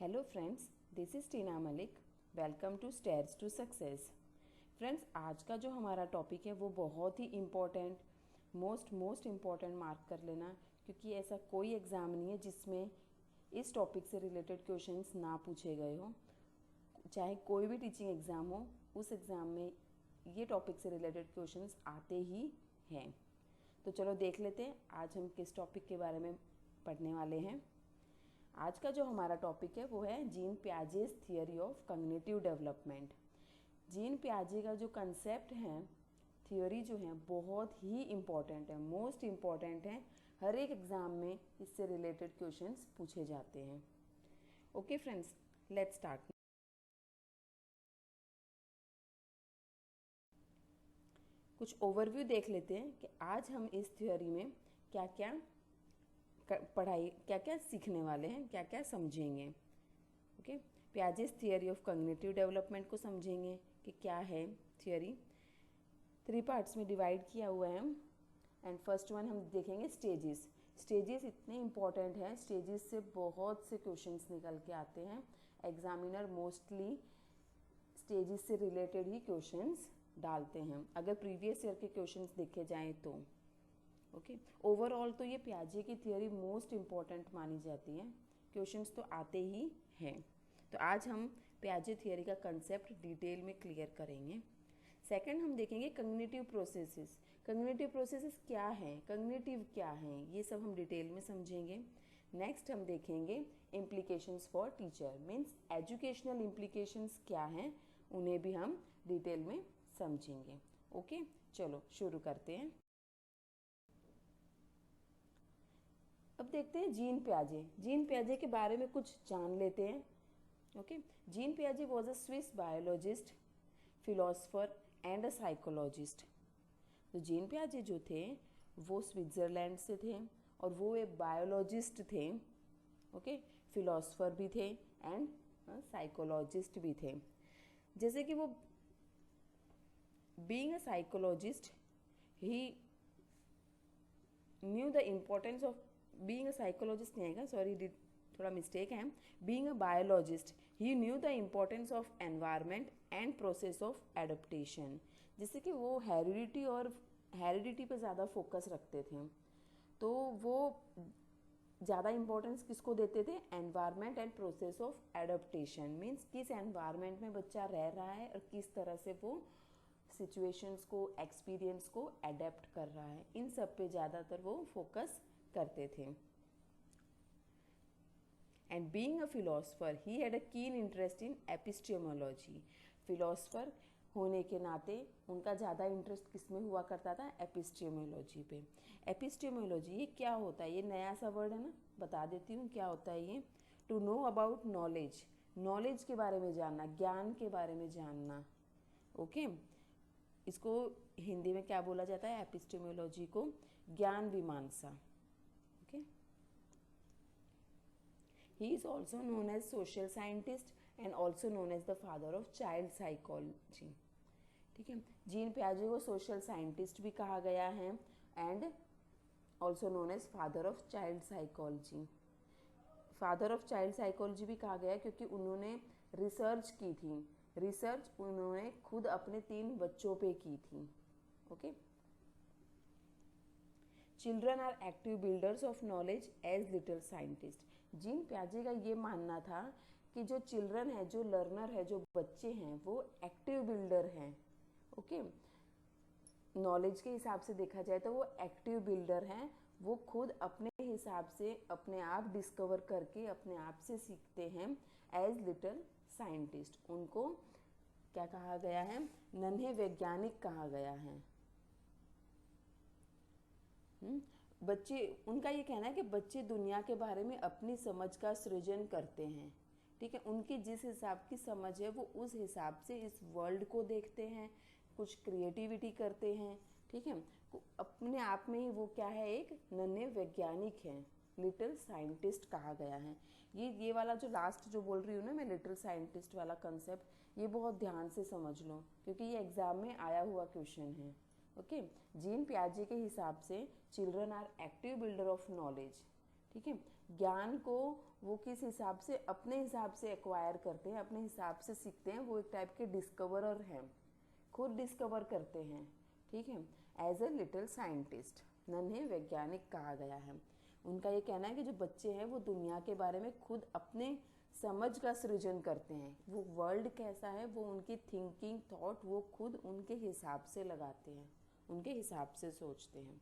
Hello friends, this is Tina Malik. Welcome to stairs to success. Friends, आज का जो हमारा टॉपिक है वो बहुत ही इम्पॉर्टेंट, मोस्ट इम्पॉर्टेंट मार्क कर लेना, क्योंकि ऐसा कोई एग्ज़ाम नहीं है जिसमें इस टॉपिक से रिलेटेड क्वेश्चंस ना पूछे गए हो। चाहे कोई भी टीचिंग एग्ज़ाम हो, उस एग्ज़ाम में ये टॉपिक से रिलेटेड क्वेश्चंस आते ही हैं। तो चलो देख लेते हैं आज हम किस टॉपिक के बारे में पढ़ने वाले हैं। आज का जो हमारा टॉपिक है वो है Jean Piaget's theory of cognitive development. Jean पियाजे का जो कंसेप्ट है, थियोरी जो है, बहुत ही इम्पॉर्टेंट है, मोस्ट इम्पॉर्टेंट है। हर एक एग्ज़ाम में इससे रिलेटेड क्वेश्चंस पूछे जाते हैं। Okay friends, let's start. कुछ ओवरव्यू देख लेते हैं कि आज हम इस थियोरी में क्या क्या सीखने वाले हैं, क्या क्या समझेंगे। Okay, Piaget's theory of cognitive development को समझेंगे कि क्या है थियोरी। 3 पार्ट्स में डिवाइड किया हुआ है एंड फर्स्ट वन हम देखेंगे स्टेजेस। स्टेजेस इतने इम्पॉर्टेंट हैं, स्टेजेस से बहुत से क्वेश्चंस निकल के आते हैं। एग्जामिनर मोस्टली स्टेजेस से रिलेटेड ही क्वेश्चंस डालते हैं, अगर प्रीवियस ईयर के क्वेश्चंस देखे जाएं तो। ओके, ओवरऑल तो ये पियाजे की थियोरी मोस्ट इम्पॉर्टेंट मानी जाती है, क्वेश्चंस तो आते ही हैं। तो आज हम पियाजे थियोरी का कंसेप्ट डिटेल में क्लियर करेंगे। सेकंड हम देखेंगे कॉग्निटिव प्रोसेसेस। कॉग्निटिव प्रोसेसेस क्या हैं, कॉग्निटिव क्या हैं, ये सब हम डिटेल में समझेंगे। नेक्स्ट हम देखेंगे implications for teacher, means educational implications क्या हैं, उन्हें भी हम डिटेल में समझेंगे। ओके, चलो शुरू करते हैं। अब देखते हैं जीन पियाजे। जीन पियाजे के बारे में कुछ जान लेते हैं। ओके, जीन पियाजे was a Swiss biologist, philosopher and a psychologist. तो जीन पियाजे जो थे वो स्विट्ज़रलैंड से थे और वो एक बायोलॉजिस्ट थे। ओके, फिलोसफर भी थे एंड साइकोलॉजिस्ट भी थे। जैसे कि वो being a psychologist, he new the importance of being a psychologist नहीं आएगा, सॉरी थोड़ा मिस्टेक है। Being a biologist, he new the importance of environment and process of adaptation. जैसे कि वो हेरिडिटी पे ज़्यादा फोकस रखते थे, तो वो ज़्यादा इम्पोर्टेंस किसको देते थे, environment and process of adaptation. Means किस एनवायरनमेंट में बच्चा रह रहा है और किस तरह से वो सिचुएशंस को, एक्सपीरियंस को अडेप्ट कर रहा है, इन सब पे ज़्यादातर वो फोकस करते थे। And being a philosopher, he had a keen interest in epistemology. Philosopher होने के नाते उनका ज़्यादा इंटरेस्ट किस में हुआ करता था, एपिस्टेमोलॉजी पे। एपिस्टेमोलॉजी ये क्या होता है, ये नया सा वर्ड है ना, बता देती हूँ क्या होता है ये। To know about knowledge, knowledge के बारे में जानना, ज्ञान के बारे में जानना। ओके, इसको हिंदी में क्या बोला जाता है, एपिस्टेमोलॉजी को ज्ञान मीमांसा। Okay, he is also known as social scientist and also known as the father of child psychology. ठीक है, जीन पियाजे को सोशल साइंटिस्ट भी कहा गया है and also known as father of child psychology. Father of child psychology भी कहा गया क्योंकि उन्होंने रिसर्च की थी, रिसर्च उन्होंने खुद अपने 3 बच्चों पे की थी। Okay, children are active builders of knowledge as little scientist. Jean पियाजे का ये मानना था कि जो चिल्ड्रन है, जो लर्नर है, जो बच्चे हैं, वो एक्टिव बिल्डर हैं। ओके, नॉलेज के हिसाब से देखा जाए तो वो एक्टिव बिल्डर हैं, वो खुद अपने हिसाब से अपने आप डिस्कवर करके अपने आप से सीखते हैं एज लिटिल साइंटिस्ट। उनको क्या कहा गया है, नन्हे वैज्ञानिक कहा गया है। बच्चे, उनका ये कहना है कि बच्चे दुनिया के बारे में अपनी समझ का सृजन करते हैं। ठीक है, उनकी जिस हिसाब की समझ है वो उस हिसाब से इस वर्ल्ड को देखते हैं, कुछ क्रिएटिविटी करते हैं। ठीक है, अपने आप में ही वो क्या है, एक नन्हे वैज्ञानिक हैं, लिटिल साइंटिस्ट कहा गया है। ये वाला जो लास्ट जो बोल रही हूँ ना मैं, लिटिल साइंटिस्ट वाला कंसेप्ट, ये बहुत ध्यान से समझ लो क्योंकि ये एग्जाम में आया हुआ क्वेश्चन है। ओके, जीन पियाजे के हिसाब से children are active builder of knowledge. ठीक है। ज्ञान को वो किस हिसाब से, अपने हिसाब से एक्वायर करते हैं, अपने हिसाब से सीखते हैं, वो एक टाइप के डिस्कवरर हैं, खुद डिस्कवर करते हैं, ठीक है। एज ए लिटिल साइंटिस्ट, नन्हे वैज्ञानिक कहा गया है। उनका ये कहना है कि जो बच्चे हैं वो दुनिया के बारे में खुद अपने समझ का सृजन करते हैं, वो वर्ल्ड कैसा है, वो उनकी थिंकिंग थॉट वो खुद उनके हिसाब से लगाते हैं, उनके हिसाब से सोचते हैं।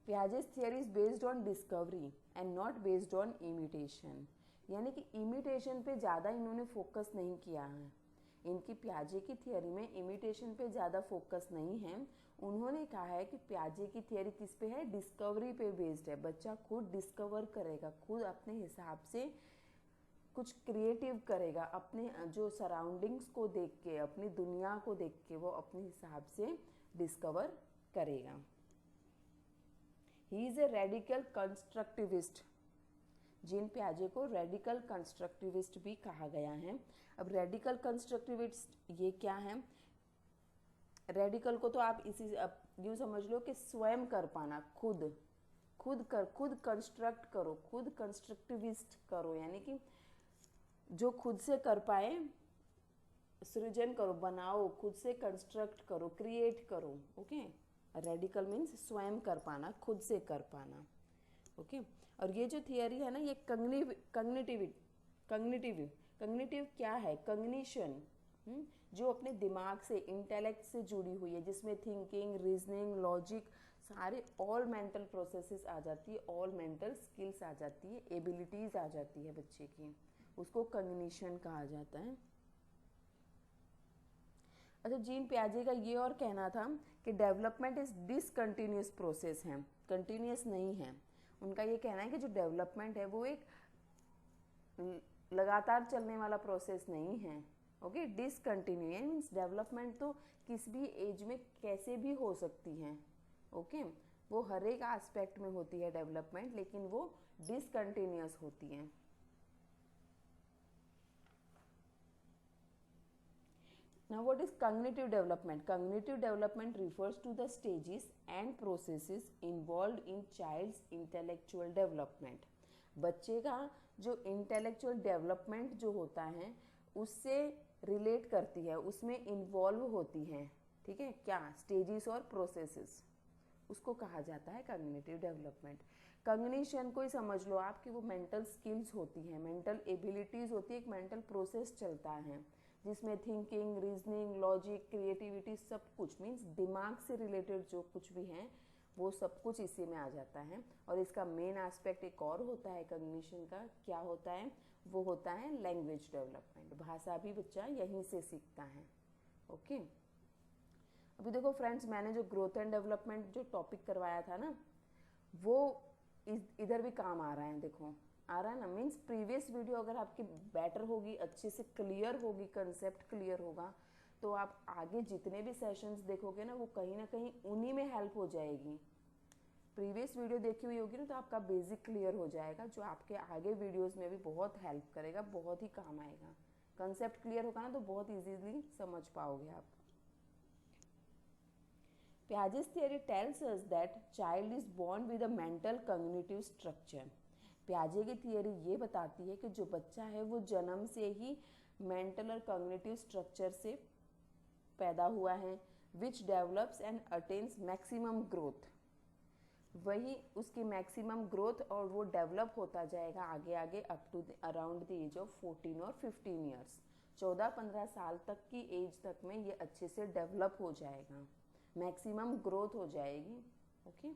Piaget's theory is based on discovery and not based on imitation, यानी कि इमिटेशन पे ज़्यादा इन्होंने फोकस नहीं किया है। इनकी पियाजे की थियरी में इमिटेशन पे ज़्यादा फोकस नहीं है। उन्होंने कहा है कि पियाजे की थियरी किस पे है, डिस्कवरी पे बेस्ड है। बच्चा खुद डिस्कवर करेगा, खुद अपने हिसाब से कुछ क्रिएटिव करेगा, अपने जो सराउंडिंग्स को देख के, अपनी दुनिया को देख के वो अपने हिसाब से डिस्कवर करेगा। He is a radical constructivist. Jean पियाजे को रेडिकल कंस्ट्रक्टिविस्ट भी कहा गया है। अब रेडिकल कंस्ट्रक्टिविस्ट ये क्या है? रेडिकल को तो आप इसी यूँ समझ लो कि स्वयं कर पाना, खुद कंस्ट्रक्ट करो, खुद कंस्ट्रक्टिविस्ट करो, यानी कि जो खुद से कर पाए, सृजन करो, बनाओ, खुद से कंस्ट्रक्ट करो, क्रिएट करो। ओके, रेडिकल मीन्स स्वयं कर पाना, खुद से कर पाना। ओके, और ये जो थियरी है ना, ये कग्निटिव क्या है? कग्निशन, जो अपने दिमाग से, इंटेलेक्ट से जुड़ी हुई है, जिसमें थिंकिंग, रीजनिंग, लॉजिक, सारे ऑल मेंटल प्रोसेसेस आ जाती है, ऑल मेंटल स्किल्स आ जाती है, एबिलिटीज आ जाती है बच्चे की, उसको कग्निशन कहा जाता है। अच्छा, जीन पियाजे का ये और कहना था कि डेवलपमेंट इज डिसकंटिन्यूस प्रोसेस है, कंटिन्यूस नहीं है। उनका ये कहना है कि जो डेवलपमेंट है वो एक लगातार चलने वाला प्रोसेस नहीं है। ओके, डिसकंटिन्यू मीन्स डेवलपमेंट तो किस भी एज में कैसे भी हो सकती है। ओके, वो हर एक एस्पेक्ट में होती है डेवलपमेंट, लेकिन वो डिसकंटिन्यूस होती है। Now what is cognitive development? Cognitive development refers to the stages and processes involved in child's intellectual development. बच्चे का जो intellectual development जो होता है उससे रिलेट करती है, उसमें इन्वॉल्व होती हैं, ठीक है, क्या स्टेजेस और प्रोसेसेस, उसको कहा जाता है कॉग्निटिव डेवलपमेंट। कॉग्निशन को ही समझ लो आप कि वो मेंटल स्किल्स होती हैं, मेंटल एबिलिटीज़ होती है, एक मेंटल प्रोसेस चलता है जिसमें थिंकिंग, रीजनिंग, लॉजिक, क्रिएटिविटी, सब कुछ मीन्स दिमाग से रिलेटेड जो कुछ भी है वो सब कुछ इसी में आ जाता है। और इसका मेन एस्पेक्ट एक और होता है कॉग्निशन का, क्या होता है? वो होता है लैंग्वेज डेवलपमेंट, भाषा भी बच्चा यहीं से सीखता है। ओके, अभी देखो फ्रेंड्स, मैंने जो ग्रोथ एंड डेवलपमेंट जो टॉपिक करवाया था ना, वो इधर भी काम आ रहा है, देखो आ रहा है ना। मीन्स प्रीवियस वीडियो अगर आपकी बेटर होगी, अच्छे से क्लियर होगी, कंसेप्ट क्लियर होगा, तो आप आगे जितने भी सेशंस देखोगे ना, वो कहीं ना कहीं उन्हीं में हेल्प हो जाएगी। प्रीवियस वीडियो देखी हुई होगी ना, तो आपका बेसिक क्लियर हो जाएगा, जो आपके आगे वीडियोस में भी बहुत हेल्प करेगा, बहुत ही काम आएगा। कंसेप्ट क्लियर होगा ना तो बहुत ईजीली समझ पाओगे आप। Piaget's theory tells us that child is born with a mental cognitive structure. पियाजे की थियरी ये बताती है कि जो बच्चा है वो जन्म से ही मेंटल और कॉग्निटिव स्ट्रक्चर से पैदा हुआ है, which develops and attains maximum growth. वही उसकी मैक्सिमम ग्रोथ, और वो डेवलप होता जाएगा आगे आगे up to around the age of 14 और 15 ईयर्स। 14-15 साल तक की एज तक में ये अच्छे से डेवलप हो जाएगा, मैक्सिमम ग्रोथ हो जाएगी। ओके,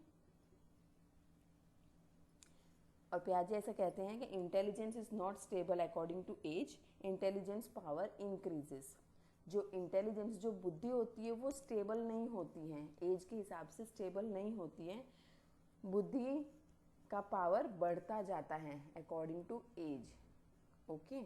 और पियाजे ऐसा कहते हैं कि intelligence is not stable according to age, intelligence power increases. जो इंटेलिजेंस, जो बुद्धि होती है वो स्टेबल नहीं होती है, एज के हिसाब से स्टेबल नहीं होती है, बुद्धि का पावर बढ़ता जाता है according to age. Okay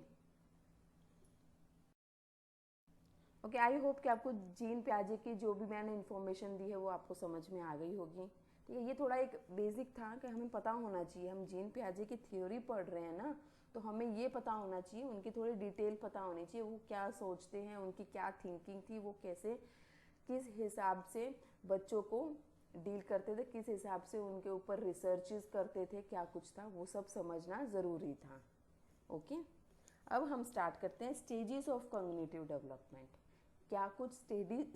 okay, I hope कि आपको जीन पियाजे की जो भी मैंने इन्फॉर्मेशन दी है वो आपको समझ में आ गई होगी। ठीक है, ये थोड़ा एक बेसिक था कि हमें पता होना चाहिए, हम जीन पियाजे की थ्योरी पढ़ रहे हैं ना, तो हमें ये पता होना चाहिए, उनकी थोड़ी डिटेल पता होनी चाहिए, वो क्या सोचते हैं, उनकी क्या थिंकिंग थी, वो कैसे किस हिसाब से बच्चों को डील करते थे, किस हिसाब से उनके ऊपर रिसर्चेस करते थे, क्या कुछ था, वो सब समझना ज़रूरी था। ओके, अब हम स्टार्ट करते हैं स्टेजेस ऑफ कॉग्निटिव डेवलपमेंट। क्या कुछ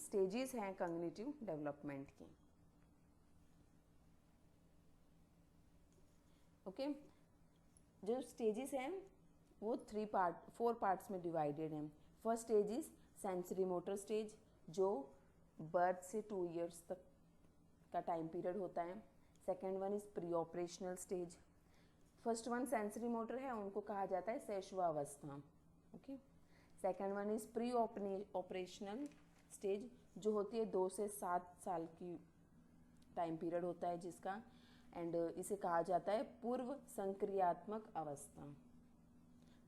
स्टेजेस हैं कॉग्निटिव डेवलपमेंट की। ओके, जो स्टेजेस हैं वो 4 पार्ट्स में डिवाइडेड हैं। First stage is sensory motor stage, जो बर्थ से 2 इयर्स तक का टाइम पीरियड होता है। Second one is pre operational stage. First one sensory motor है, उनको कहा जाता है शैशवावस्था। Okay, second one is pre operational stage, जो होती है 2 से 7 साल की टाइम पीरियड होता है जिसका, एंड इसे कहा जाता है पूर्व संक्रियात्मक अवस्था।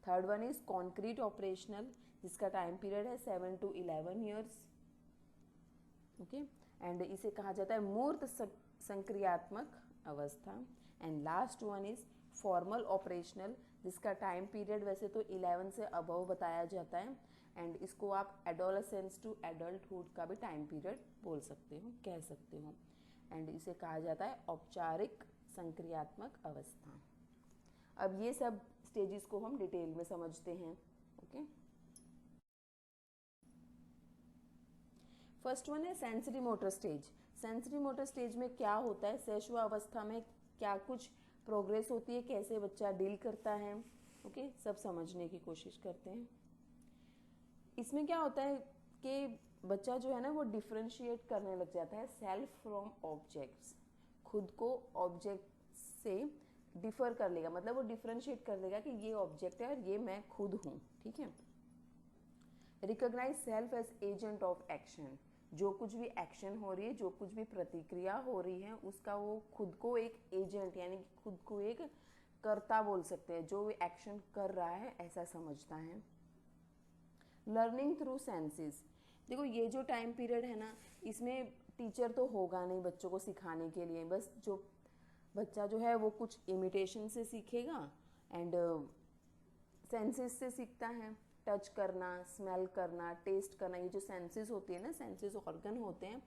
Third one is concrete operational, जिसका टाइम पीरियड है 7 to 11 ईयर्स। ओके, एंड इसे कहा जाता है मूर्त संक्रियात्मक अवस्था। And last one is formal operational, जिसका टाइम पीरियड वैसे तो 11 से अबव बताया जाता है, एंड इसको आप एडोलेसेंस टू एडल्टहुड का भी टाइम पीरियड बोल सकते हो, कह सकते हो। एंड इसे कहा जाता है औपचारिक संक्रियात्मक अवस्था। अब ये सब स्टेजेस को हम डिटेल में समझते हैं। ओके, फर्स्ट वन है sensory motor stage. Sensory motor stage में क्या होता है, शैशवावस्था में क्या कुछ प्रोग्रेस होती है, कैसे बच्चा डील करता है। ओके, सब समझने की कोशिश करते हैं। इसमें क्या होता है कि बच्चा जो है ना वो डिफ्रेंशिएट करने लग जाता है सेल्फ फ्रॉम ऑब्जेक्ट्स, खुद को ऑब्जेक्ट से डिफर कर लेगा, मतलब वो डिफ्रेंशिएट कर लेगा कि ये ऑब्जेक्ट है और ये मैं खुद हूँ। ठीक है, recognize self as agent of action, जो कुछ भी एक्शन हो रही है, जो कुछ भी प्रतिक्रिया हो रही है, उसका वो खुद को एक एजेंट यानी कि खुद को एक कर्ता बोल सकते हैं, जो एक्शन कर रहा है ऐसा समझता है। लर्निंग थ्रू सेंसेस, देखो ये जो टाइम पीरियड है ना, इसमें टीचर तो होगा नहीं बच्चों को सिखाने के लिए, बस जो बच्चा जो है वो कुछ इमिटेशन से सीखेगा एंड सेंसेस से सीखता है। टच करना, स्मेल करना, टेस्ट करना, ये जो सेंसेस होती है ना, सेंसेस ऑर्गन होते हैं,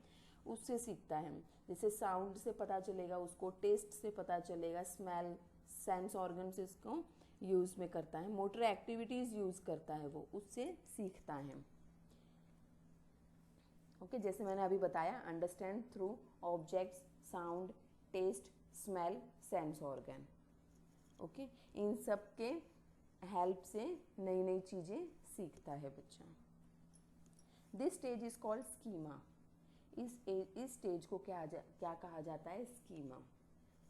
उससे सीखता है। जैसे साउंड से पता चलेगा उसको, टेस्ट से पता चलेगा, स्मेल सेंस ऑर्गन से इसको यूज़ में करता है, मोटर एक्टिविटीज़ यूज़ करता है, वो उससे सीखता है। ओके, जैसे मैंने अभी बताया, understand through objects, sound, taste, smell, sense organ. Okay, इन सब के हेल्प से नई नई चीज़ें सीखता है बच्चा। This stage is called schema. इस स्टेज को क्या कहा जाता है, स्कीमा।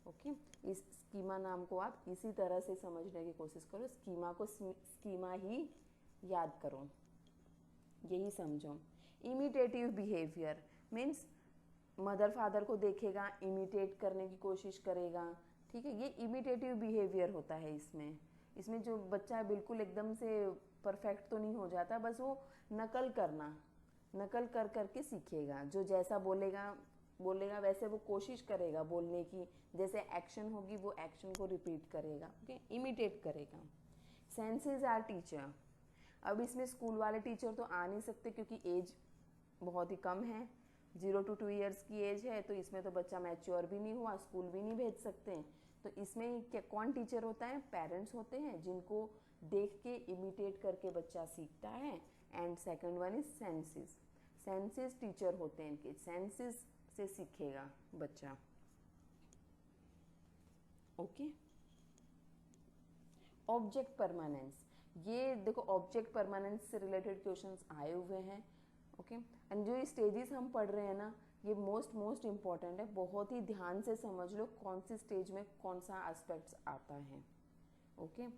ओके, इस स्कीमा नाम को आप इसी तरह से समझने की कोशिश करो, स्कीमा को स्कीमा ही याद करो, यही समझो। Imitative behaviour means mother father को देखेगा, इमिटेट करने की कोशिश करेगा। ठीक है, ये इमिटेटिव बिहेवियर होता है। इसमें जो बच्चा बिल्कुल एकदम से परफेक्ट तो नहीं हो जाता, बस वो नकल कर करके सीखेगा, जो जैसा बोलेगा वैसे वो कोशिश करेगा बोलने की, जैसे एक्शन होगी वो एक्शन को रिपीट करेगा। ओके, इमिटेट करेगा। Senses are teacher. अब इसमें स्कूल वाले टीचर तो आ नहीं सकते क्योंकि एज बहुत ही कम है, 0 to 2 ईयर्स की एज है, तो इसमें तो बच्चा मैच्योर भी नहीं हुआ, स्कूल भी नहीं भेज सकते। तो इसमें क्या कौन टीचर होता है, पेरेंट्स होते हैं, जिनको देख के इमिटेट करके बच्चा सीखता है। And second one is senses. Senses teacher होते हैं इनके, सेंसेस से सीखेगा बच्चा। ओके, ऑब्जेक्ट परमानेंस, ये देखो ऑब्जेक्ट परमानेंस से रिलेटेड क्वेश्चंस आए हुए हैं। ओके, एंड जो स्टेजेस हम पढ़ रहे हैं ना, ये मोस्ट इम्पॉर्टेंट है, बहुत ही ध्यान से समझ लो कौन सी स्टेज में कौन सा एस्पेक्ट्स आता है। ओके,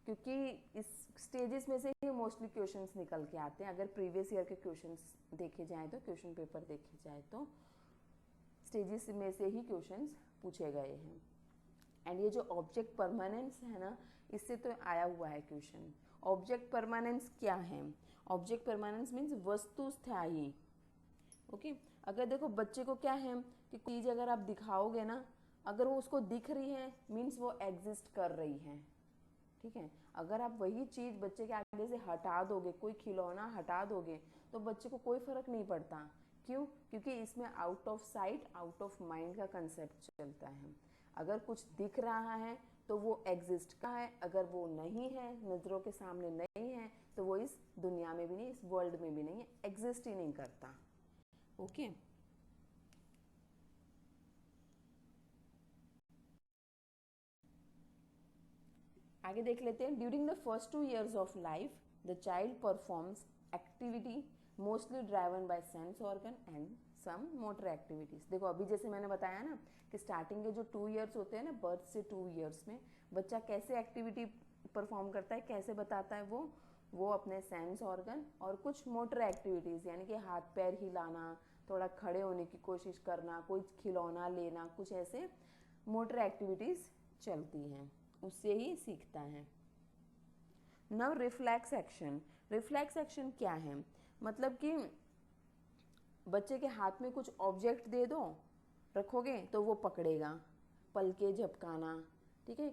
क्योंकि इस स्टेजेस में से ही मोस्टली क्वेश्चंस निकल के आते हैं। अगर प्रीवियस ईयर के क्वेश्चंस देखे जाए तो, क्वेश्चन पेपर देखे जाए तो स्टेजेस में से ही क्वेश्चंस पूछे गए हैं। एंड ये जो ऑब्जेक्ट परमानेंस है ना, इससे तो आया हुआ है क्वेश्चन। ऑब्जेक्ट परमानेंस क्या है, ऑब्जेक्ट परमानेंस मीन्स वस्तु स्थायी। ओके, अगर देखो बच्चे को क्या है कि चीज़ अगर आप दिखाओगे ना, अगर वो उसको दिख रही है मीन्स वो एग्जिस्ट कर रही है। ठीक है, अगर आप वही चीज़ बच्चे के आगे से हटा दोगे, कोई खिलौना हटा दोगे, तो बच्चे को कोई फर्क नहीं पड़ता क्यों? क्योंकि इसमें out of sight out of mind का कंसेप्ट चलता है। अगर कुछ दिख रहा है तो वो एग्जिस्ट का है, अगर वो नहीं है, नज़रों के सामने नहीं है, तो वो इस दुनिया में भी नहीं, इस वर्ल्ड में भी नहीं है, एग्जिस्ट ही नहीं करता। ओके आगे देख लेते हैं। During the first 2 years of life the child performs activity mostly driven by sense organ and some motor activities. देखो अभी जैसे मैंने बताया ना कि स्टार्टिंग के जो 2 years होते हैं ना, बर्थ से 2 years में बच्चा कैसे एक्टिविटी परफॉर्म करता है, कैसे बताता है वो अपने सेंस ऑर्गन और कुछ मोटर एक्टिविटीज़ यानी कि हाथ पैर हिलाना, थोड़ा खड़े होने की कोशिश करना, कोई खिलौना लेना, कुछ ऐसे मोटर एक्टिविटीज़ चलती हैं, उससे ही सीखता है। नव रिफ्लेक्स एक्शन। रिफ्लेक्स एक्शन क्या है? मतलब कि बच्चे के हाथ में कुछ ऑब्जेक्ट दे दो, रखोगे तो वो पकड़ेगा, पलके झपकाना, ठीक है,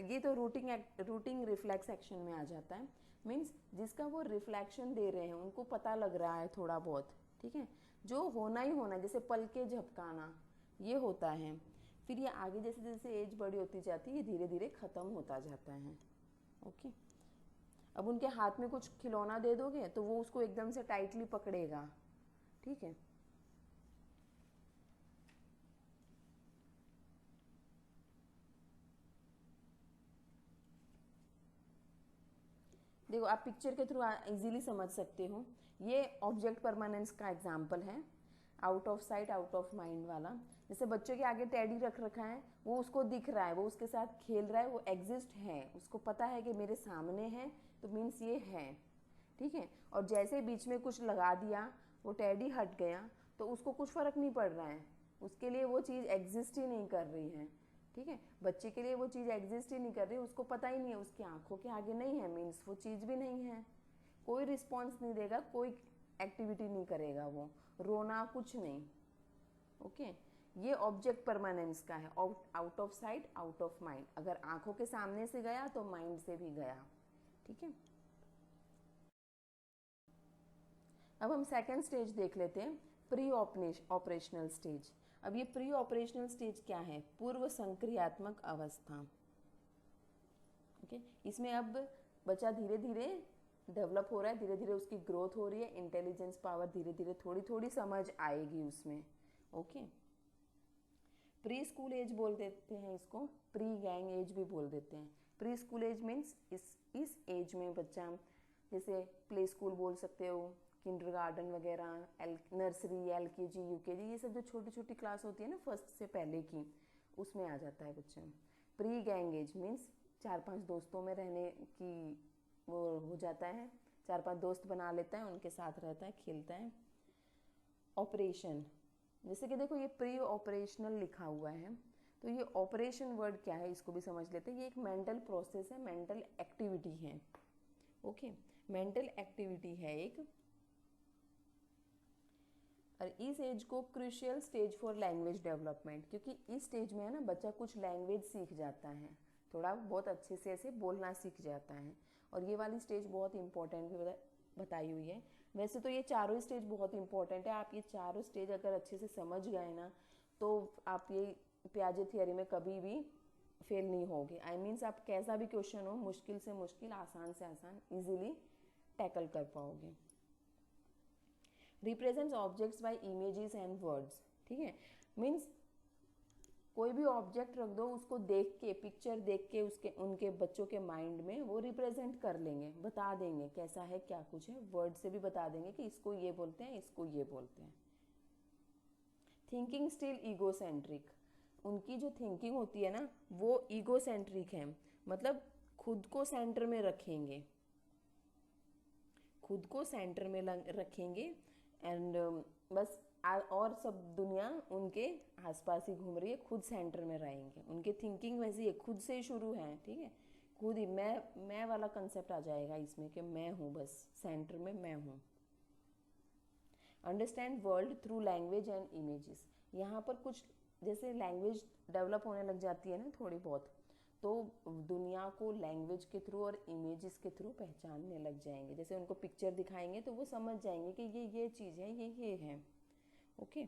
ये तो रूटिंग रिफ्लेक्स एक्शन में आ जाता है। मीन्स जिसका वो रिफ्लेक्शन दे रहे हैं उनको पता लग रहा है थोड़ा बहुत, ठीक है, जो होना ही होना, जैसे पलके झपकाना ये होता है। फिर ये आगे जैसे जैसे एज बड़ी होती जाती है ये धीरे धीरे ख़त्म होता जाता है। ओके अब उनके हाथ में कुछ खिलौना दे दोगे तो वो उसको एकदम से टाइटली पकड़ेगा, ठीक है। देखो आप पिक्चर के थ्रू इजीली समझ सकते हो। ये ऑब्जेक्ट परमानेंस का एग्जाम्पल है, out of sight out of mind वाला। जैसे बच्चों के आगे टेडी रख रखा है, वो उसको दिख रहा है, वो उसके साथ खेल रहा है, वो एग्जिस्ट है, उसको पता है कि मेरे सामने है तो मीन्स ये है, ठीक है। और जैसे बीच में कुछ लगा दिया, वो टेडी हट गया तो उसको कुछ फ़र्क नहीं पड़ रहा है, उसके लिए वो चीज़ एग्जिस्ट ही नहीं कर रही है, ठीक है। बच्चे के लिए वो चीज़ एग्जिस्ट ही नहीं कर रही, उसको पता ही नहीं है, उसकी आंखों के आगे नहीं है, मीन्स वो चीज़ भी नहीं है, कोई रिस्पॉन्स नहीं देगा, कोई एक्टिविटी नहीं करेगा, वो रोना कुछ नहीं। ओके ये ऑब्जेक्ट परमानेंस का है, out of sight out of mind. अगर आंखों के सामने से गया तो माइंड से भी गया, ठीक है। अब हम सेकेंड स्टेज देख लेते हैं, प्री ऑपरेशनल स्टेज। अब ये प्री ऑपरेशनल स्टेज क्या है? पूर्व संक्रियात्मक अवस्था। ओके इसमें अब बच्चा धीरे धीरे डेवलप हो रहा है, धीरे धीरे उसकी ग्रोथ हो रही है, इंटेलिजेंस पावर धीरे धीरे थोड़ी थोड़ी समझ आएगी उसमें। ओके प्री स्कूल एज बोल देते हैं इसको, प्री गैंग एज भी बोल देते हैं। प्री स्कूल एज मीन्स इस एज में बच्चा, जैसे प्ले स्कूल बोल सकते हो, किंडरगार्टन वगैरह, नर्सरी, LKG UKG, ये सब जो छोटी छोटी क्लास होती है ना फर्स्ट से पहले की, उसमें आ जाता है बच्चा। प्री गैंग एज मीन्स 4-5 दोस्तों में रहने की वो हो जाता है, 4-5 दोस्त बना लेता है, उनके साथ रहता है, खेलता है। ऑपरेशन, जैसे कि देखो ये प्री ऑपरेशनल लिखा हुआ है, तो ये ऑपरेशन वर्ड क्या है इसको भी समझ लेते हैं। ये एक मेंटल प्रोसेस है, मेंटल एक्टिविटी है। ओके मेंटल एक्टिविटी है एक, और इस एज को crucial stage for language development, क्योंकि इस स्टेज में है ना बच्चा कुछ लैंग्वेज सीख जाता है, थोड़ा बहुत अच्छे से ऐसे बोलना सीख जाता है। और ये वाली स्टेज बहुत इंपॉर्टेंट भी बताई हुई है। वैसे तो ये चारों स्टेज बहुत इंपॉर्टेंट है, आप ये चारों स्टेज अगर अच्छे से समझ गए ना तो आप ये पियाजे थियरी में कभी भी फेल नहीं होगे। आई मीन्स आप कैसा भी क्वेश्चन हो, मुश्किल से मुश्किल, आसान से आसान, इजीली टैकल कर पाओगे। Represents objects by images and words, ठीक है। मीन्स कोई भी ऑब्जेक्ट रख दो, उसको देख के, पिक्चर देख के उसके उनके बच्चों के माइंड में वो रिप्रेजेंट कर लेंगे, बता देंगे कैसा है क्या कुछ है, वर्ड से भी बता देंगे कि इसको ये बोलते हैं, इसको ये बोलते हैं। थिंकिंग स्टिल ईगोसेंट्रिक, उनकी जो थिंकिंग होती है ना वो ईगोसेंट्रिक है, मतलब खुद को सेंटर में रखेंगे, खुद को सेंटर में रखेंगे एंड बस और सब दुनिया उनके आसपास ही घूम रही है, खुद सेंटर में रहेंगे। उनकी थिंकिंग वैसी है, खुद से ही शुरू है, ठीक है, खुद ही मैं वाला कंसेप्ट आ जाएगा इसमें कि मैं हूँ, बस सेंटर में मैं हूँ। Understand world through language and images, यहाँ पर कुछ जैसे लैंग्वेज डेवलप होने लग जाती है ना थोड़ी बहुत, तो दुनिया को लैंग्वेज के थ्रू और इमेजेस के थ्रू पहचानने लग जाएंगे। जैसे उनको पिक्चर दिखाएंगे तो वो समझ जाएंगे कि ये चीज़ है, ये है। Okay.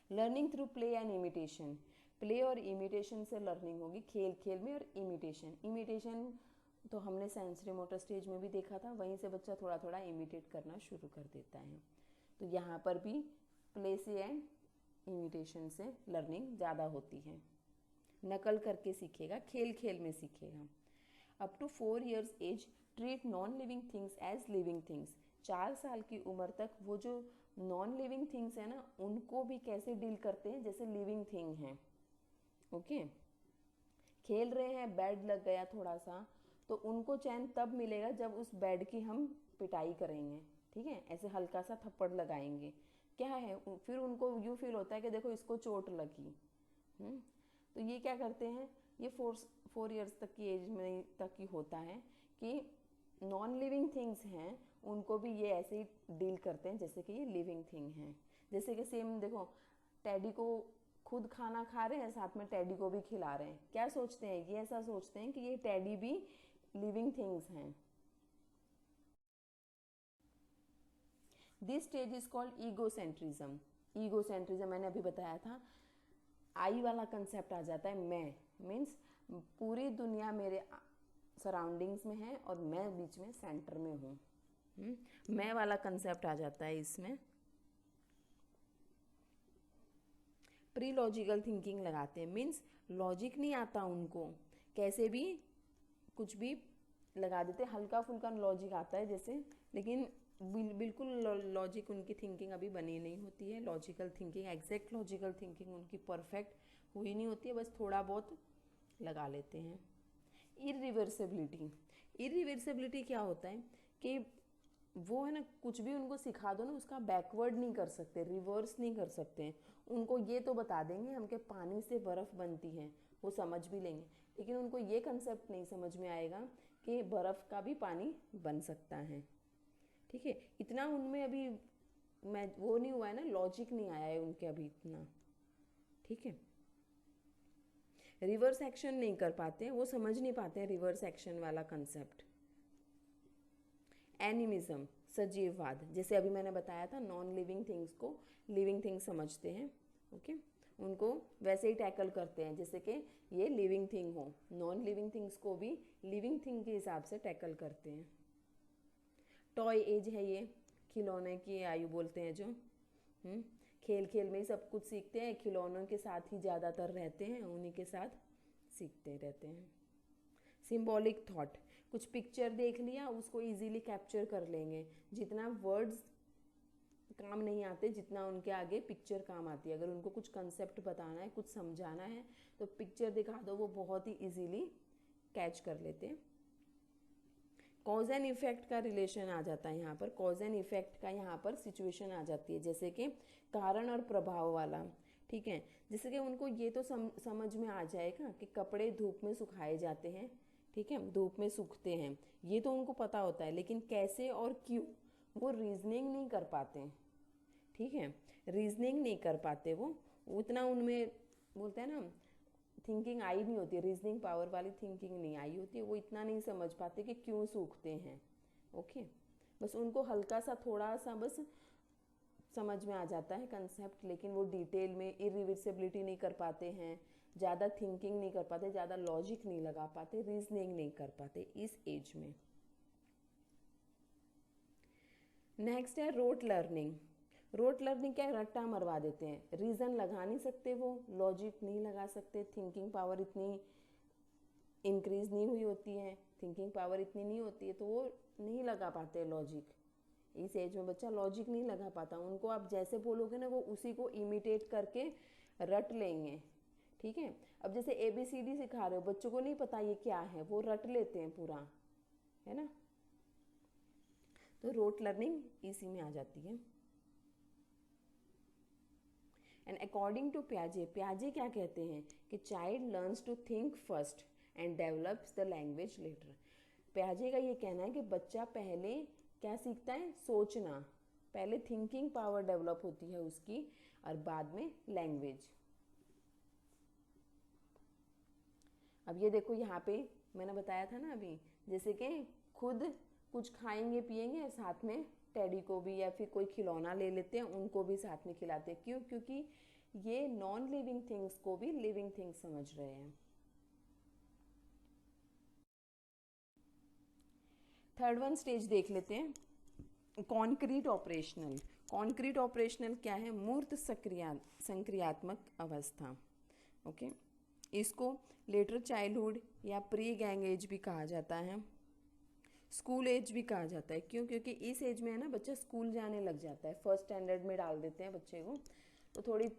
Learning through play and imitation. Play और इमिटेशन से लर्निंग होगी, खेल खेल में। और इमिटेशन तो हमने सेंसरी मोटर स्टेज में भी देखा था, वहीं से बच्चा थोड़ा थोड़ा इमिटेट करना शुरू कर देता है। तो यहाँ पर भी प्ले से एंड इमिटेशन से लर्निंग ज़्यादा होती है। नकल करके सीखेगा, खेल खेल में सीखेगा। Up to 4 years age treat non living things as living things. 4 साल की उम्र तक वो जो नॉन लिविंग थिंग्स है ना, उनको भी कैसे डील करते हैं जैसे लिविंग थिंग हैं। ओके। खेल रहे हैं, बेड लग गया थोड़ा सा, तो उनको चैन तब मिलेगा जब उस बेड की हम पिटाई करेंगे, ठीक है, ऐसे हल्का सा थप्पड़ लगाएंगे। क्या है, फिर उनको यूँ फील होता है कि देखो इसको चोट लगी। तो ये क्या करते हैं, ये 4 years तक की एज में तक ही होता है कि नॉन लिविंग थिंग्स हैं, उनको भी ये ऐसे ही डील करते हैं जैसे कि ये लिविंग थिंग हैं। जैसे कि सेम देखो, टैडी को खुद खाना खा रहे हैं, साथ में टैडी को भी खिला रहे हैं। क्या सोचते हैं, ये ऐसा सोचते हैं कि ये टैडी भी लिविंग थिंग्स हैं। This stage is called egocentrism. Egocentrism मैंने अभी बताया था, आई वाला कंसेप्ट आ जाता है। मैं मीन्स पूरी दुनिया मेरे सराउंडिंग्स में है और मैं बीच में सेंटर में हूँ। मैं वाला कंसेप्ट आ जाता है इसमें। प्री लॉजिकल थिंकिंग लगाते हैं, मीन्स लॉजिक नहीं आता उनको, कैसे भी कुछ भी लगा देते। हल्का फुल्का लॉजिक आता है जैसे, लेकिन बिल्कुल लॉजिक उनकी थिंकिंग अभी बनी नहीं होती है। Logical thinking, exact logical thinking उनकी परफेक्ट हुई नहीं होती है, बस थोड़ा बहुत लगा लेते हैं। इरिवर्सिबिलिटी। इरिवर्सिबिलिटी क्या होता है कि वो है ना, कुछ भी उनको सिखा दो ना, उसका बैकवर्ड नहीं कर सकते, रिवर्स नहीं कर सकते हैं। उनको ये तो बता देंगे हम कि पानी से बर्फ़ बनती है, वो समझ भी लेंगे, लेकिन उनको ये कंसेप्ट नहीं समझ में आएगा कि बर्फ़ का भी पानी बन सकता है। ठीक है, इतना उनमें अभी मैं वो नहीं हुआ है ना, लॉजिक नहीं आया है उनके अभी इतना। ठीक है, रिवर्स एक्शन नहीं कर पाते, वो समझ नहीं पाते हैं रिवर्स एक्शन वाला कंसेप्ट। एनिमिज्म, सजीववाद, जैसे अभी मैंने बताया था, नॉन लिविंग थिंग्स को लिविंग थिंग्स समझते हैं। ओके, उनको वैसे ही टैकल करते हैं जैसे कि ये लिविंग थिंग हो। नॉन लिविंग थिंग्स को भी लिविंग थिंग के हिसाब से टैकल करते हैं। टॉय एज है ये, खिलौने की आयु बोलते हैं जो। खेल खेल में ही सब कुछ सीखते हैं, खिलौनों के साथ ही ज़्यादातर रहते हैं, उन्हीं के साथ सीखते रहते हैं। सिंबॉलिक थॉट, कुछ पिक्चर देख लिया, उसको इजीली कैप्चर कर लेंगे। जितना वर्ड्स काम नहीं आते, जितना उनके आगे पिक्चर काम आती है। अगर उनको कुछ कंसेप्ट बताना है, कुछ समझाना है, तो पिक्चर दिखा दो, वो बहुत ही इजीली कैच कर लेते हैं। कॉज एंड इफेक्ट का रिलेशन आ जाता है यहाँ पर, कॉज एंड इफेक्ट का यहाँ पर सिचुएशन आ जाती है, जैसे कि कारण और प्रभाव वाला। ठीक है, जैसे कि उनको ये तो समझ में आ जाएगा कि कपड़े धूप में सुखाए जाते हैं, ठीक है, धूप में सूखते हैं, ये तो उनको पता होता है, लेकिन कैसे और क्यों वो रीजनिंग नहीं कर पाते। ठीक है, रीजनिंग नहीं कर पाते, वो उतना उनमें बोलते हैं ना, थिंकिंग आई नहीं होती, रीजनिंग पावर वाली थिंकिंग नहीं आई होती है, वो इतना नहीं समझ पाते कि क्यों सूखते हैं। ओके, बस उनको हल्का सा थोड़ा सा बस समझ में आ जाता है कंसेप्ट, लेकिन वो डिटेल में इरिवर्सिबिलिटी नहीं कर पाते हैं, ज़्यादा थिंकिंग नहीं कर पाते, ज़्यादा लॉजिक नहीं लगा पाते, रीजनिंग नहीं कर पाते इस एज में। नेक्स्ट है रोट लर्निंग। रोट लर्निंग क्या है, रट्टा मरवा देते हैं, रीज़न लगा नहीं सकते, वो लॉजिक नहीं लगा सकते, थिंकिंग पावर इतनी इंक्रीज नहीं हुई होती है, थिंकिंग पावर इतनी नहीं होती है, तो वो नहीं लगा पाते लॉजिक। इस एज में बच्चा लॉजिक नहीं लगा पाता, उनको आप जैसे बोलोगे ना, वो उसी को इमिटेट करके रट लेंगे। ठीक है, अब जैसे ABCD सिखा रहे हो, बच्चों को नहीं पता ये क्या है, वो रट लेते हैं पूरा, है ना। तो रोट लर्निंग इसी में आ जाती है। एंड अकॉर्डिंग टू प्याजे, प्याजे क्या कहते हैं कि child learns to think first and develops the language letter. प्याजे का ये कहना है कि बच्चा पहले क्या सीखता है, सोचना, पहले थिंकिंग पावर डेवलप होती है उसकी, और बाद में लैंग्वेज। अब ये देखो यहाँ पे मैंने बताया था ना अभी, जैसे कि खुद कुछ खाएंगे पिएंगे, साथ में टेडी को भी या फिर कोई खिलौना ले लेते हैं, उनको भी साथ में खिलाते हैं। क्यों? क्योंकि ये नॉन लिविंग थिंग्स को भी लिविंग थिंग्स समझ रहे हैं। थर्ड वन स्टेज देख लेते हैं, कॉन्क्रीट ऑपरेशनल। कॉन्क्रीट ऑपरेशनल क्या है? मूर्त संक्रियात्मक अवस्था। ओके, इसको लेटर चाइल्डहुड या प्री गैंग एज भी कहा जाता है, स्कूल एज भी कहा जाता है। क्यों? क्योंकि इस एज में है ना बच्चा स्कूल जाने लग जाता है, फर्स्ट स्टैंडर्ड में डाल देते हैं बच्चे को, तो थोड़ी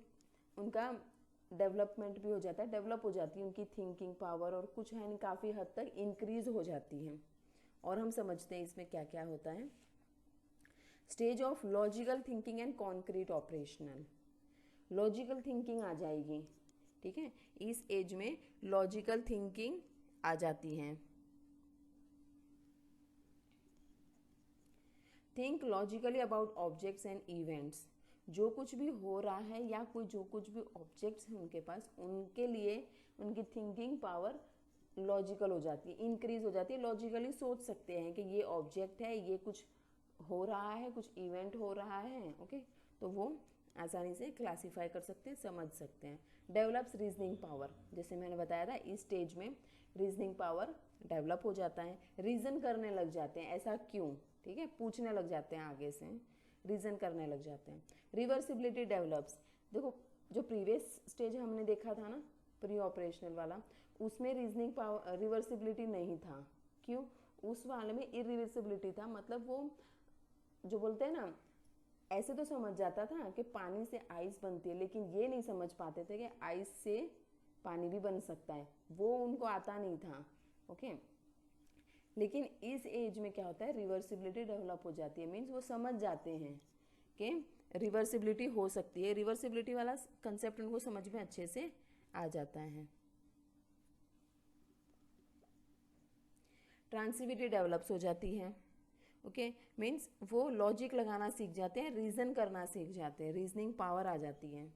उनका डेवलपमेंट भी हो जाता है, डेवलप हो जाती है उनकी थिंकिंग पावर, और कुछ है नहीं काफ़ी हद तक इंक्रीज हो जाती है। और हम समझते हैं इसमें क्या क्या होता है। Stage of logical thinking and concrete operational. Logical thinking आ जाएगी, ठीक है, इस एज में लॉजिकल थिंकिंग आ जाती है। Think logically about objects and events. जो कुछ भी हो रहा है या कोई जो कुछ भी ऑब्जेक्ट्स हैं उनके पास, उनके लिए उनकी थिंकिंग पावर लॉजिकल हो जाती है, इंक्रीज हो जाती है। लॉजिकली सोच सकते हैं कि ये ऑब्जेक्ट है, ये कुछ हो रहा है, कुछ इवेंट हो रहा है, ओके, तो वो आसानी से क्लासीफाई कर सकते हैं, समझ सकते हैं। डेवलप्स रीजनिंग पावर, जैसे मैंने बताया था इस स्टेज में रीजनिंग पावर डेवलप हो जाता है, रीजन करने लग जाते हैं, ऐसा क्यों, ठीक है, पूछने लग जाते हैं आगे से, रीजन करने लग जाते हैं। Reversibility develops. देखो जो प्रीवियस स्टेज हमने देखा था ना प्री ऑपरेशनल वाला, उसमें रीजनिंग पावर रिवर्सिबिलिटी नहीं था। क्यों? उस वाले में इरिवर्सिबिलिटी था, मतलब वो जो बोलते हैं ना, ऐसे तो समझ जाता था कि पानी से आइस बनती है, लेकिन ये नहीं समझ पाते थे कि आइस से पानी भी बन सकता है, वो उनको आता नहीं था, ओके। लेकिन इस एज में क्या होता है, रिवर्सिबिलिटी डेवलप हो जाती है, मीन्स वो समझ जाते हैं कि रिवर्सिबिलिटी हो सकती है। रिवर्सिबिलिटी वाला कंसेप्ट उनको समझ में अच्छे से आ जाता है। ट्रांसिविटी डेवलप्स हो जाती है, ओके, मीन्स वो लॉजिक लगाना सीख जाते हैं, रीजन करना सीख जाते हैं, रीजनिंग पावर आ जाती है।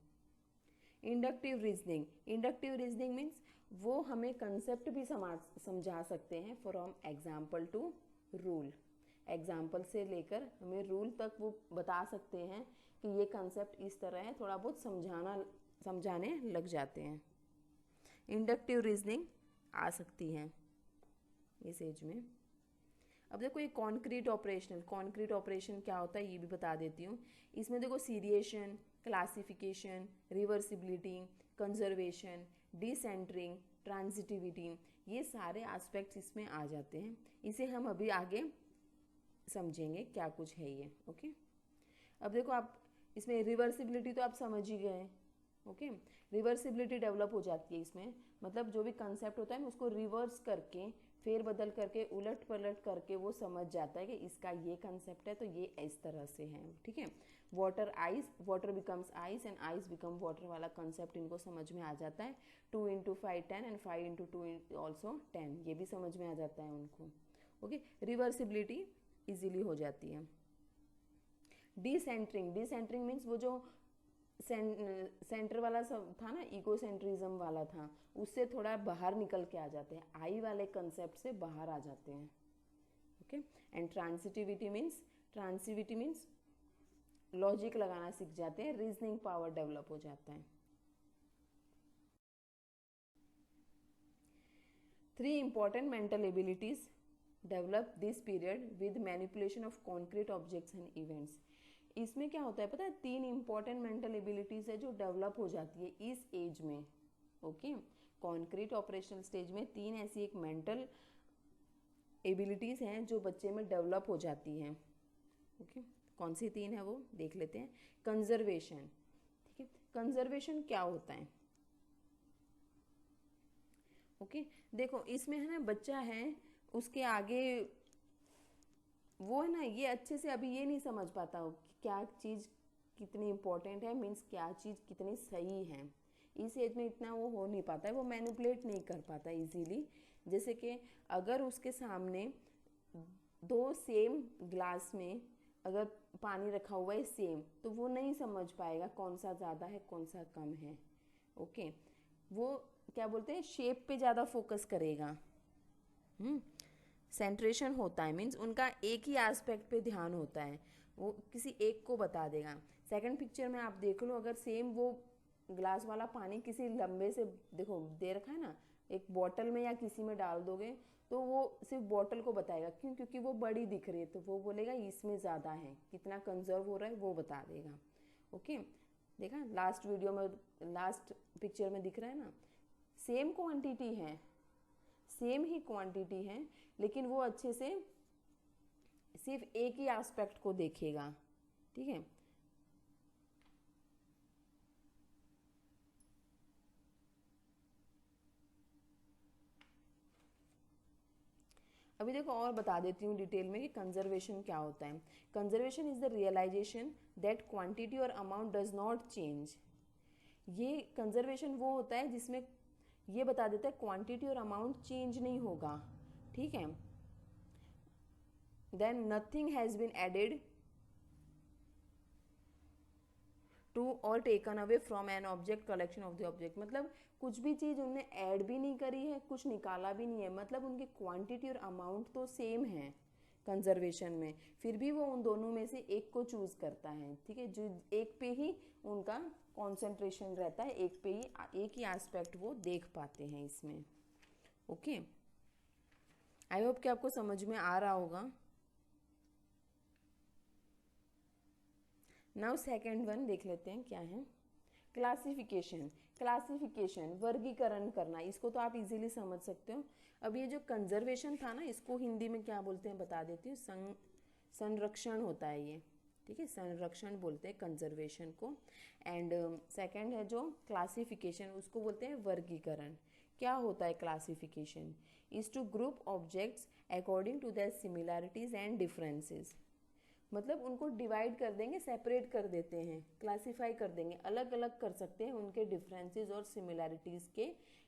Inductive reasoning. Inductive reasoning means वो हमें कंसेप्ट भी समझा सकते हैं, from example to rule. Example से लेकर हमें रूल तक वो बता सकते हैं कि ये कंसेप्ट इस तरह है, थोड़ा बहुत समझाने लग जाते हैं। इंडक्टिव रीजनिंग आ सकती है इस एज में। अब देखो ये कॉन्क्रीट ऑपरेशनल, कॉन्क्रीट ऑपरेशन क्या होता है ये भी बता देती हूँ। इसमें देखो seriation, classification, reversibility, conservation, decentering, transitivity, ये सारे एस्पेक्ट्स इसमें आ जाते हैं। इसे हम अभी आगे समझेंगे क्या कुछ है ये, ओके। अब देखो आप इसमें रिवर्सिबिलिटी तो आप समझ ही गए, ओके। रिवर्सिबिलिटी डेवलप हो जाती है इसमें, मतलब जो भी कंसेप्ट होता है ना उसको रिवर्स करके, फेर बदल करके, उलट पलट करके वो समझ जाता है कि इसका ये कंसेप्ट है तो ये इस तरह से है, ठीक है। Water ice, water becomes ice and ice become water वाला कंसेप्ट इनको समझ में आ जाता है। 2 × 5 10 एंड 5 × 2 ऑल्सो 10, ये भी समझ में आ जाता है उनको, ओके। रिवर्सिबिलिटी इजीली हो जाती है। डिसेंटरिंग, डिसेंटरिंग मीन्स वो जो सेंटर वाला सब था ना, इकोसेंट्रिज्म वाला था, उससे थोड़ा बाहर निकल के आ जाते हैं, आई वाले कंसेप्ट से बाहर आ जाते हैं, okay. And transitivity means logic लगाना सीख जाते हैं, रीजनिंग पावर डेवलप हो जाता है। 3 important mental abilities develop this period with manipulation of concrete objects and events. इसमें क्या होता है पता है, 3 इंपॉर्टेंट मेंटल एबिलिटीज है जो डेवलप हो जाती है इस एज में, ओके। कॉन्क्रीट ऑपरेशनल स्टेज में 3 ऐसी एक मेंटल एबिलिटीज हैं जो बच्चे में डेवलप हो जाती हैं, ओके। कौन सी 3 है वो देख लेते हैं। कंजर्वेशन, ठीक है, कंजर्वेशन क्या होता है, ओके। देखो इसमें है ना बच्चा है, उसके आगे वो है ना, ये अच्छे से अभी ये नहीं समझ पाता हो कि क्या चीज़ कितनी इम्पोर्टेंट है, मीन्स क्या चीज़ कितनी सही है। इस एज में इतना वो हो नहीं पाता है, वो मैनिपुलेट नहीं कर पाता इजीली। जैसे कि अगर उसके सामने 2 सेम ग्लास में अगर पानी रखा हुआ है सेम, तो वो नहीं समझ पाएगा कौन सा ज़्यादा है कौन सा कम है, ओके। वो क्या बोलते हैं, शेप पे ज़्यादा फोकस करेगा। सेंट्रेशन होता है मीन्स उनका एक ही एस्पेक्ट पे ध्यान होता है, वो किसी एक को बता देगा। सेकंड पिक्चर में आप देख लो, अगर सेम वो ग्लास वाला पानी किसी लंबे से, देखो दे रखा है ना, एक बॉटल में या किसी में डाल दोगे तो वो सिर्फ बॉटल को बताएगा, क्यों, क्योंकि वो बड़ी दिख रही है, तो वो बोलेगा इसमें ज़्यादा है, कितना कंजर्व हो रहा है वो बता देगा। ओके, देखा लास्ट वीडियो में, लास्ट पिक्चर में दिख रहा है ना, सेम क्वांटिटी है, सेम ही क्वांटिटी है, लेकिन वो अच्छे से सिर्फ एक ही एस्पेक्ट को देखेगा। ठीक है, अभी देखो और बता देती हूँ डिटेल में कि कंजर्वेशन क्या होता है। Conservation is the realization that quantity और अमाउंट डज नॉट चेंज। ये कंजर्वेशन वो होता है जिसमें ये बता देता है क्वांटिटी और अमाउंट चेंज नहीं होगा। ठीक है, then nothing has been added to और taken away from an object collection of the object, मतलब कुछ भी चीज़ उनने ऐड भी नहीं करी है, कुछ निकाला भी नहीं है, मतलब उनकी क्वांटिटी और अमाउंट तो सेम है कंजर्वेशन में, फिर भी वो उन दोनों में से एक को चूज करता है। ठीक है, जो एक पे ही उनका कॉन्सेंट्रेशन रहता है, एक पे ही, एक ही एस्पेक्ट वो देख पाते हैं इसमें। ओके, आई होप कि आपको समझ में आ रहा होगा। नाउ सेकेंड वन देख लेते हैं क्या है। क्लासिफिकेशन, क्लासिफिकेशन वर्गीकरण करना, इसको तो आप इजीली समझ सकते हो। अब ये जो कंजर्वेशन था ना, इसको हिंदी में क्या बोलते हैं बता देती हूँ, संरक्षण होता है ये। ठीक है, संरक्षण बोलते हैं कंजर्वेशन को। एंड सेकंड है जो क्लासिफिकेशन, उसको बोलते हैं वर्गीकरण। क्या होता है classification? Is to group objects according to their similarities and differences, मतलब उनको डिवाइड कर देंगे, सेपरेट कर देते हैं, क्लासिफाई कर देंगे, अलग अलग कर सकते हैं उनके डिफरेंसेस और सिमिलैरिटीज़ के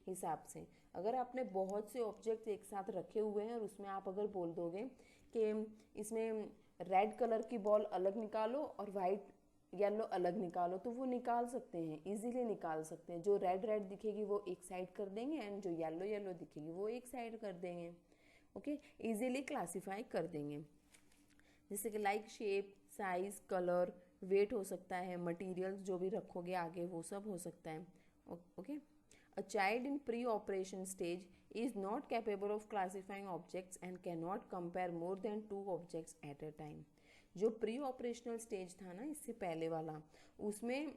हिसाब से। अगर आपने बहुत से ऑब्जेक्ट्स एक साथ रखे हुए हैं और उसमें आप अगर बोल दोगे कि इसमें रेड कलर की बॉल अलग निकालो और वाइट येलो अलग निकालो, तो वो निकाल सकते हैं, इजीली निकाल सकते हैं। जो रेड रेड दिखेगी वो एक साइड कर देंगे एंड जो येलो येलो दिखेगी वो एक साइड कर देंगे। ओके, इजीली क्लासिफाई कर देंगे। जैसे कि like shape, size, colour, weight हो सकता है, मटेरियल्स जो भी रखोगे आगे वो सब हो सकता है। Okay, a child in pre operation stage is not capable of classifying objects and cannot compare more than two objects at a time। जो प्री ऑपरेशनल स्टेज था ना इससे पहले वाला, उसमें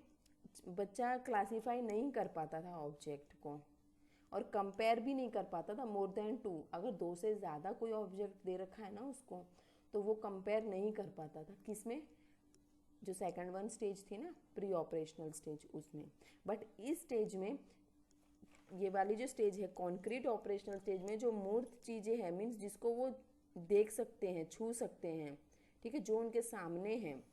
बच्चा क्लासीफाई नहीं कर पाता था ऑब्जेक्ट को और कंपेयर भी नहीं कर पाता था मोर देन टू। अगर दो से ज़्यादा कोई ऑब्जेक्ट दे रखा है ना उसको, तो वो कंपेयर नहीं कर पाता था किसमें, जो सेकंड वन स्टेज थी ना प्री ऑपरेशनल स्टेज उसमें। बट इस स्टेज में, ये वाली जो स्टेज है कॉन्क्रीट ऑपरेशनल स्टेज में, जो मूर्त चीज़ें हैं मीन्स जिसको वो देख सकते हैं, छू सकते हैं, ठीक है, जो उनके सामने हैं,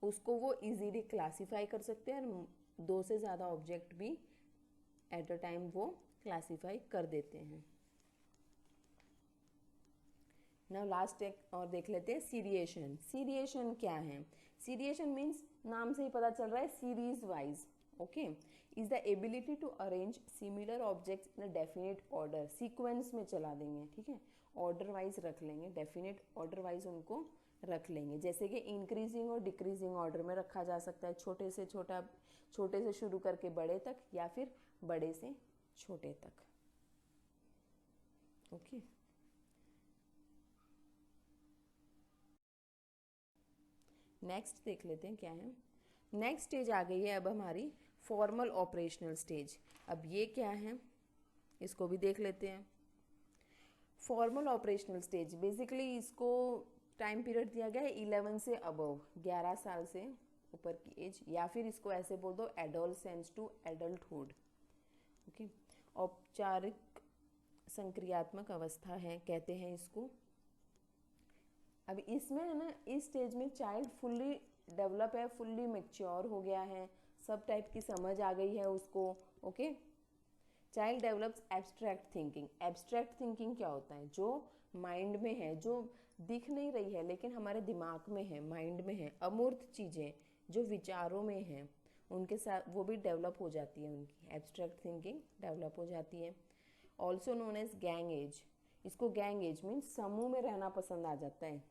उसको वो इजीली क्लासीफाई कर सकते हैं और दो से ज़्यादा ऑब्जेक्ट भी एट अ टाइम वो क्लासीफाई कर देते हैं। नाउ लास्ट एक और देख लेते हैं, सीरिएशन। सीरिएशन क्या है? सीरिएशन मीन्स नाम से ही पता चल रहा है series wise. Okay, is the ability to arrange similar objects in a definite order, sequence में चला देंगे। ठीक है, ऑर्डर वाइज रख लेंगे, डेफिनेट ऑर्डर वाइज उनको रख लेंगे, जैसे कि इंक्रीजिंग और डिक्रीजिंग ऑर्डर में रखा जा सकता है, छोटे से छोटा, छोटे से शुरू करके बड़े तक, या फिर बड़े से छोटे तक। ओके, नेक्स्ट देख लेते हैं क्या है। नेक्स्ट स्टेज आ गई है अब हमारी फॉर्मल ऑपरेशनल स्टेज। अब ये क्या है इसको भी देख लेते हैं। फॉर्मल ऑपरेशनल स्टेज बेसिकली इसको टाइम पीरियड दिया गया है 11 से अबव, 11 साल से ऊपर की एज, या फिर इसको ऐसे बोल दो एडोलसेंस टू एडल्टहुड। ओके, औपचारिक संक्रियात्मक अवस्था है कहते हैं इसको। अब इसमें है ना, इस स्टेज में चाइल्ड फुल्ली डेवलप है, फुल्ली मैच्योर हो गया है, सब टाइप की समझ आ गई है उसको। Okay, child develops abstract thinking. Abstract thinking क्या होता है? जो माइंड में है, जो दिख नहीं रही है लेकिन हमारे दिमाग में है, माइंड में है, अमूर्त चीज़ें जो विचारों में हैं, उनके साथ वो भी डेवलप हो जाती है, उनकी एब्स्ट्रैक्ट थिंकिंग डेवलप हो जाती है। Also known as gang age, इसको गैंग एज मीन्स समूह में रहना पसंद आ जाता है।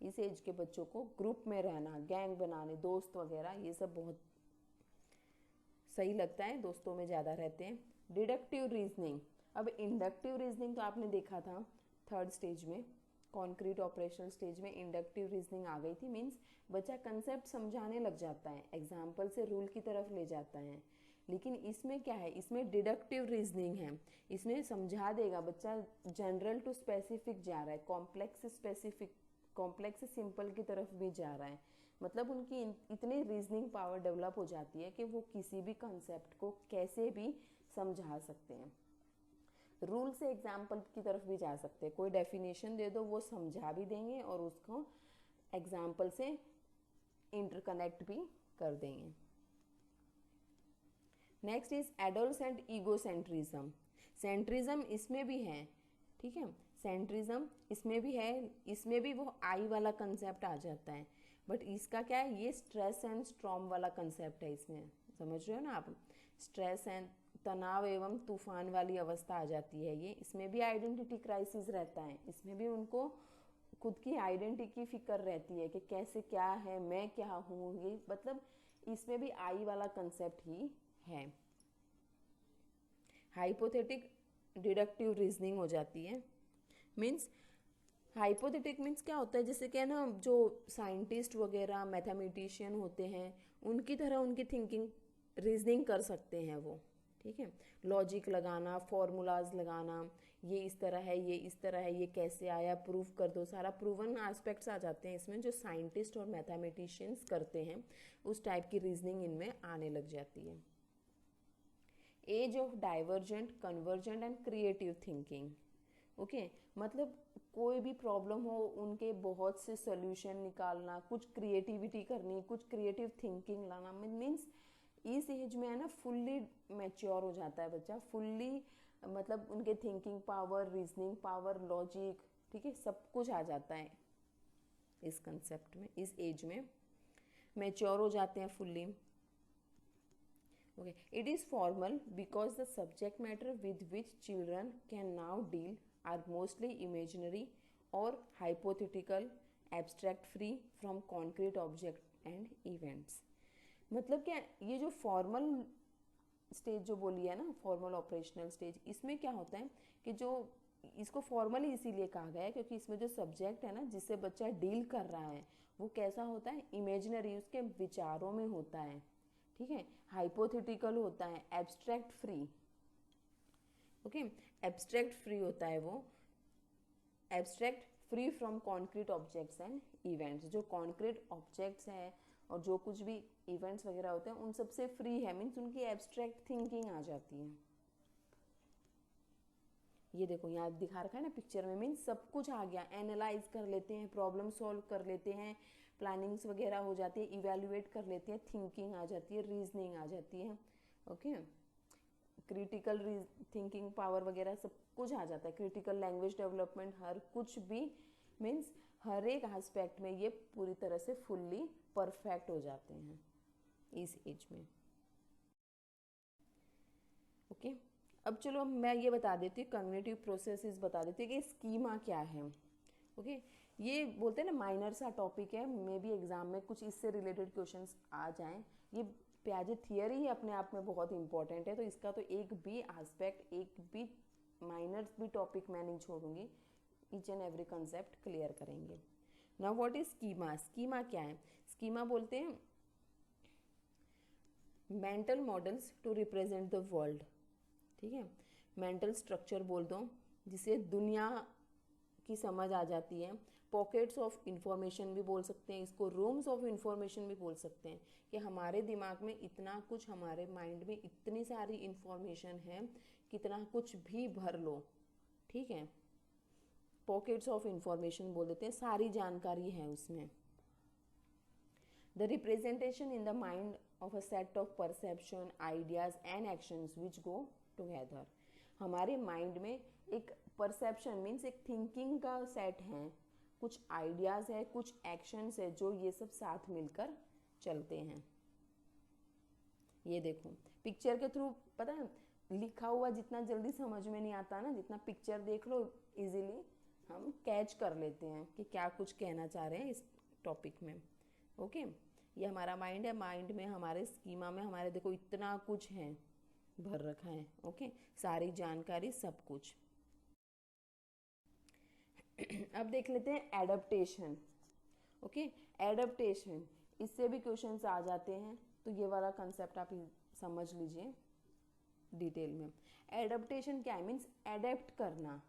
इस एज के बच्चों को ग्रुप में रहना, गैंग बनाने, दोस्त वगैरह ये सब बहुत सही लगता है, दोस्तों में ज़्यादा रहते हैं। डिडक्टिव रीजनिंग, अब इंडक्टिव रीजनिंग तो आपने देखा था थर्ड स्टेज में, कॉन्क्रीट ऑपरेशनल स्टेज में इंडक्टिव रीजनिंग आ गई थी। मीन्स बच्चा कंसेप्ट समझाने लग जाता है, एग्जाम्पल से रूल की तरफ ले जाता है। लेकिन इसमें क्या है, इसमें डिडक्टिव रीजनिंग है, इसमें समझा देगा बच्चा, जनरल टू स्पेसिफिक जा रहा है, कॉम्प्लेक्स से स्पेसिफिक, कॉम्प्लेक्स से सिंपल की तरफ भी जा रहा है। मतलब उनकी इतनी रीजनिंग पावर डेवलप हो जाती है कि वो किसी भी कंसेप्ट को कैसे भी समझा सकते हैं। रूल से एग्जाम्पल की तरफ भी जा सकते हैं, कोई डेफिनेशन दे दो वो समझा भी देंगे और उसको एग्जाम्पल से इंटरकनेक्ट भी कर देंगे। Next is adolescent egocentrism. Centrism इसमें भी है, ठीक है, सेंट्रिज्म इसमें भी है, इसमें भी वो आई वाला कंसेप्ट आ जाता है। बट इसका क्या है, ये स्ट्रेस एंड स्ट्रॉम वाला कंसेप्ट है इसमें, समझ रहे हो ना आप, स्ट्रेस एंड तनाव एवं तूफान वाली अवस्था आ जाती है ये। इसमें भी आइडेंटिटी क्राइसिस रहता है, इसमें भी उनको खुद की आइडेंटिटी की फिक्र रहती है कि कैसे क्या है, मैं क्या हूँ, ये मतलब इसमें भी आई वाला कंसेप्ट ही है। हाइपोथेटिक डिडक्टिव रीजनिंग हो जाती है। मीन्स हाइपोथेटिक मीन्स क्या होता है, जैसे कि ना जो साइंटिस्ट वगैरह मैथमेटिशियन होते हैं उनकी तरह उनकी थिंकिंग रीजनिंग कर सकते हैं वो, ठीक है, लॉजिक लगाना, फॉर्मूलाज लगाना, ये इस तरह है, ये इस तरह है, ये कैसे आया, प्रूफ कर दो, सारा प्रूवन एस्पेक्ट्स आ जाते हैं इसमें, जो साइंटिस्ट और मैथमेटिशियंस करते हैं उस टाइप की रीजनिंग इनमें आने लग जाती है। Age of divergent, convergent and creative thinking. Okay, मतलब कोई भी प्रॉब्लम हो उनके बहुत से सोल्यूशन निकालना, कुछ क्रिएटिविटी करनी, कुछ क्रिएटिव थिंकिंग लाना। मीन्स इस एज में है ना फुल्ली मैच्योर हो जाता है बच्चा, फुल्ली मतलब उनके thinking power, reasoning power, logic, ठीक है, सब कुछ आ जाता है इस कंसेप्ट में, इस एज में मैच्योर हो जाते हैं fully. Okay, it is formal because the subject matter with which children can now deal are mostly imaginary or hypothetical, abstract, free from concrete object and events. मतलब क्या, ये जो फॉर्मल स्टेज जो बोली है ना, फॉर्मल ऑपरेशनल स्टेज, इसमें क्या होता है कि जो इसको फॉर्मल इसीलिए कहा गया है क्योंकि इसमें जो सब्जेक्ट है ना जिससे बच्चा डील कर रहा है वो कैसा होता है, इमेजिनरी, उसके विचारों में होता है, ठीक है, हाइपोथेटिकल होता है, abstract free, okay, abstract free होता है वो, abstract free from concrete objects and events. जो कॉन्क्रीट ऑब्जेक्ट्स हैं और जो कुछ भी इवेंट्स वगैरह होते हैं उन सबसे फ्री है, मीन्स उनकी एब्स्ट्रैक्ट थिंकिंग आ जाती है। ये देखो यहाँ दिखा रखा है ना पिक्चर में, मीन्स सब कुछ आ गया, एनालाइज कर लेते हैं, प्रॉब्लम सॉल्व कर लेते हैं, प्लानिंग्स वगैरह हो जाती है, इवेल्युएट कर लेते हैं, थिंकिंग आ जाती है, रीजनिंग आ जाती है, ओके, क्रिटिकल थिंकिंग पावर वगैरह सब कुछ आ जाता है, क्रिटिकल लैंग्वेज डेवलपमेंट, हर कुछ भी, मीन्स हर एक एस्पेक्ट में ये पूरी तरह से फुल्ली परफेक्ट हो जाते हैं इस एज में। ओके, अब चलो मैं ये बता देती हूँ, कॉग्निटिव प्रोसेसेस बता देती हूँ कि स्कीमा क्या है। ओके, ये बोलते हैं ना माइनर सा टॉपिक है, मे बी एग्जाम में कुछ इससे रिलेटेड क्वेश्चंस आ जाएं। ये पियाजे थियरी ही अपने आप में बहुत इंपॉर्टेंट है, तो इसका तो एक भी एस्पेक्ट, एक भी माइनर भी टॉपिक मैं नहीं छोड़ूंगी, each and every concept clear करेंगे। Now what is schema? Schema क्या है? स्कीमा बोलते हैं mental models to represent the world, ठीक है, मेंटल स्ट्रक्चर बोल दो जिसे दुनिया की समझ आ जाती है, पॉकेट्स ऑफ इंफॉर्मेशन भी बोल सकते हैं इसको, रूम्स ऑफ इंफॉर्मेशन भी बोल सकते हैं कि हमारे दिमाग में इतना कुछ, हमारे माइंड में इतनी सारी इंफॉर्मेशन है, कितना कुछ भी भर लो, ठीक है, पॉकेट्स ऑफ इंफॉर्मेशन बोल देते हैं, सारी जानकारी है उसमें। The representation in the mind of a set of perception, ideas and actions which go together. हमारे माइंड में एक परसेप्शन मीन्स एक थिंकिंग का सेट है, कुछ आइडियाज है, कुछ एक्शंस है, जो ये सब साथ मिलकर चलते हैं। ये देखो पिक्चर के थ्रू पता है लिखा हुआ जितना जल्दी समझ में नहीं आता ना, जितना पिक्चर देख लो इजीली हम कैच कर लेते हैं कि क्या कुछ कहना चाह रहे हैं इस टॉपिक में। ओके, ये हमारा माइंड है, माइंड में हमारे स्कीमा में हमारे देखो इतना कुछ है भर रखा है। ओके, सारी जानकारी सब कुछ। अब देख लेते हैं एडप्टेशन। ओके, एडप्टेशन, इससे भी क्वेश्चंस आ जाते हैं, तो ये वाला कंसेप्ट आप समझ लीजिए डिटेल में। एडप्टेशन क्या है, मीन्स एडेप्ट करना।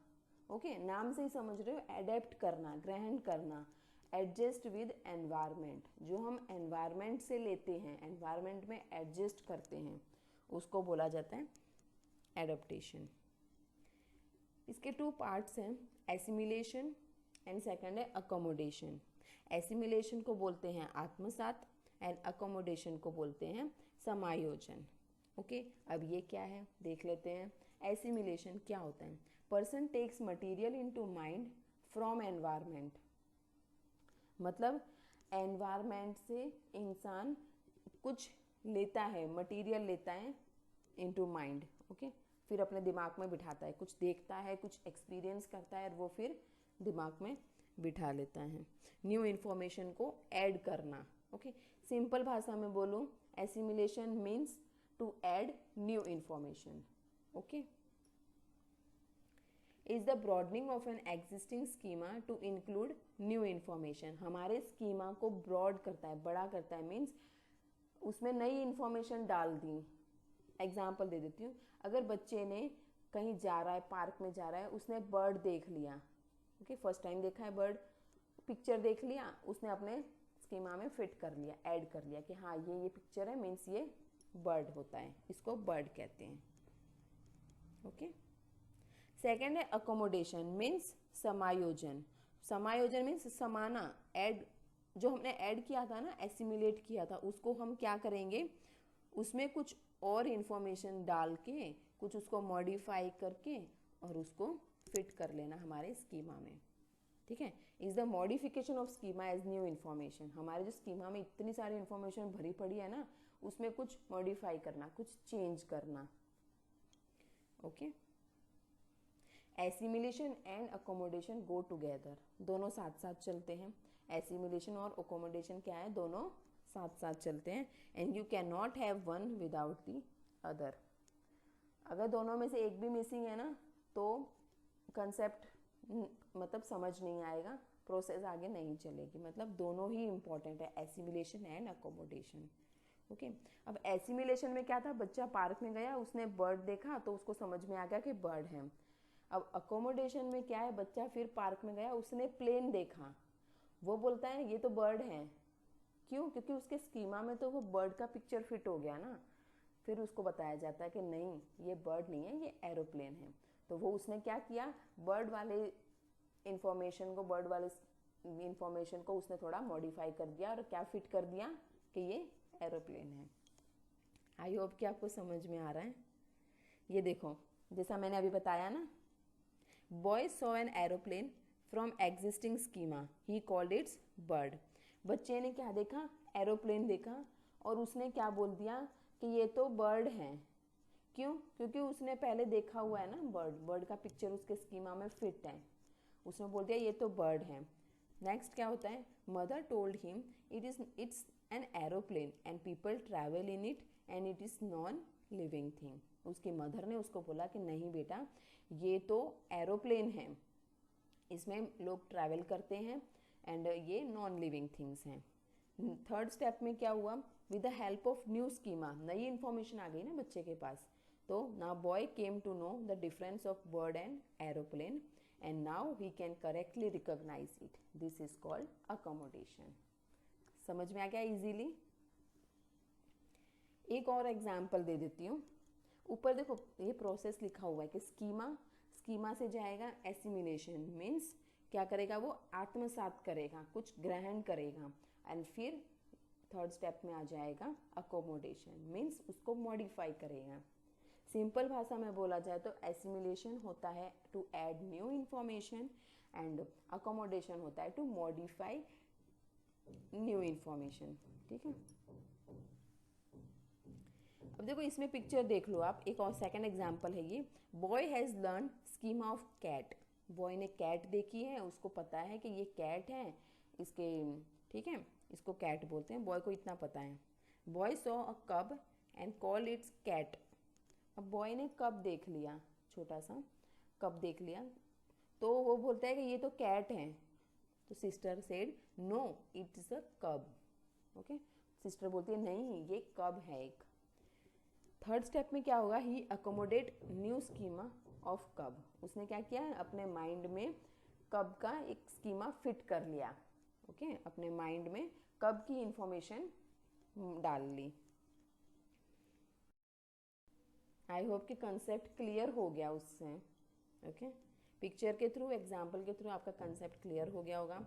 ओके, नाम से ही समझ रहे हो, एडेप्ट करना, ग्रहण करना, एडजस्ट विद एनवायरमेंट। जो हम एनवायरमेंट से लेते हैं, एनवायरमेंट में एडजस्ट करते हैं, उसको बोला जाता है एडप्टेशन। इसके 2 पार्ट्स हैं, एसिमिलेशन एंड सेकंड है अकोमोडेशन। एसिमिलेशन को बोलते हैं आत्मसात एंड अकोमोडेशन को बोलते हैं समायोजन। ओके, अब ये क्या है देख लेते हैं। एसिमिलेशन क्या होता है, person takes material into mind from environment. मतलब एनवायरमेंट से इंसान कुछ लेता है, मटेरियल लेता है इनटू माइंड। ओके, फिर अपने दिमाग में बिठाता है, कुछ देखता है, कुछ एक्सपीरियंस करता है और वो फिर दिमाग में बिठा लेता है। न्यू इन्फॉर्मेशन को ऐड करना। ओके, सिंपल भाषा में बोलूँ, assimilation means to add new information. Okay, is the broadening of an existing schema to include new information. हमारे स्कीमा को ब्रॉड करता है, बड़ा करता है, मीन्स उसमें नई इन्फॉर्मेशन डाल दी। एग्जाम्पल दे देती हूँ, अगर बच्चे ने कहीं जा रहा है, पार्क में जा रहा है, उसने बर्ड देख लिया। ओके, फर्स्ट टाइम देखा है बर्ड, पिक्चर देख लिया, उसने अपने स्कीमा में फिट कर लिया, ऐड कर लिया कि हाँ ये पिक्चर है, मीन्स ये बर्ड होता है, इसको बर्ड कहते हैं। ओके, सेकेंड है अकोमोडेशन, मीन्स समायोजन। समायोजन मीन्स समाना, ऐड, जो हमने ऐड किया था ना, एसिमिलेट किया था, उसको हम क्या करेंगे, उसमें कुछ और इन्फॉर्मेशन डाल के, कुछ उसको मॉडिफाई करके और उसको फिट कर लेना हमारे स्कीमा में। ठीक है, is the modification of schema as new information. हमारे जो स्कीमा में इतनी सारी इन्फॉर्मेशन भरी पड़ी है ना, उसमें कुछ मॉडिफाई करना, कुछ चेंज करना। Okay, assimilation and accommodation go together, दोनों साथ साथ चलते हैं। एसिमिलेशन और अकोमोडेशन क्या है, दोनों साथ साथ चलते हैं। And you can not have one without the other. अगर दोनों में से एक भी मिसिंग है ना, तो कंसेप्ट मतलब समझ नहीं आएगा, प्रोसेस आगे नहीं चलेगी। मतलब दोनों ही इम्पॉर्टेंट है, एसिमिलेशन एंड अकोमोडेशन। ओके, अब एसिमिलेशन में क्या था, बच्चा पार्क में गया, उसने बर्ड देखा तो उसको समझ में आ गया कि बर्ड है। अब अकोमोडेशन में क्या है, बच्चा फिर पार्क में गया, उसने प्लेन देखा, वो बोलता है ये तो बर्ड है। क्यों, क्योंकि उसके स्कीमा में तो वो बर्ड का पिक्चर फिट हो गया ना। फिर उसको बताया जाता है कि नहीं ये बर्ड नहीं है, ये एरोप्लेन है। तो वो उसने क्या किया, बर्ड वाले इंफॉर्मेशन को उसने थोड़ा मॉडिफाई कर दिया और क्या फिट कर दिया कि ये एरोप्लेन है। आई होप कि आपको समझ में आ रहा है। ये देखो, जैसा मैंने अभी बताया ना, boy saw an aeroplane from existing schema, he called its bird. बच्चे ने क्या देखा, एरोप्लेन देखा और उसने क्या बोल दिया कि ये तो बर्ड है। क्यों, क्योंकि उसने पहले देखा हुआ है ना बर्ड, बर्ड का पिक्चर उसके स्कीमा में फिट है, उसने बोल दिया ये तो बर्ड है। नेक्स्ट क्या होता है, mother told him it's an aeroplane and people travel in it and it is non living thing. उसकी मदर ने उसको बोला कि नहीं बेटा ये तो एरोप्लेन है, इसमें लोग ट्रैवल करते हैं एंड ये नॉन लिविंग थिंग्स हैं। थर्ड स्टेप में क्या हुआ, with the help of new schema, नई इन्फॉर्मेशन आ गई ना बच्चे के पास, तो now boy came to know the difference of bird and aeroplane and now he can correctly recognise it, this is called accommodation. समझ में आ गया इजीली। एक और एग्जाम्पल दे देती हूँ, ऊपर देखो ये प्रोसेस लिखा हुआ है कि स्कीमा से जाएगा एसिमिलेशन, मीन्स क्या करेगा, वो आत्मसात करेगा, कुछ ग्रहण करेगा, एंड फिर थर्ड स्टेप में आ जाएगा अकोमोडेशन, मीन्स उसको मॉडिफाई करेगा। सिंपल भाषा में बोला जाए तो एसिमिलेशन होता है to add new information and accommodation होता है टू मॉडिफाई न्यू इन्फॉर्मेशन। ठीक है, अब देखो इसमें पिक्चर देख लो आप, एक और सेकंड एग्जांपल है ये। Boy has learn schema of cat. Boy ने कैट देखी है, उसको पता है कि ये कैट है इसके, ठीक है, इसको कैट बोलते हैं, बॉय को इतना पता है। बॉय सॉ अ कब एंड कॉल इट्स कैट। अब बॉय ने कब देख लिया, छोटा सा कब देख लिया, तो वो बोलता है कि ये तो कैट है। तो sister said no it's a cub. Okay, sister बोलती है नहीं ये कब है एक। थर्ड स्टेप में क्या होगा, ही अकोमोडेट न्यू स्कीमा ऑफ कब। उसने क्या किया, अपने माइंड में कब का एक स्कीमा फिट कर लिया। ओके, अपने माइंड में कब की इंफॉर्मेशन डाल ली। आई होप कि कंसेप्ट क्लियर हो गया उससे। ओके, पिक्चर के थ्रू, एग्जाम्पल के थ्रू आपका कंसेप्ट क्लियर हो गया होगा।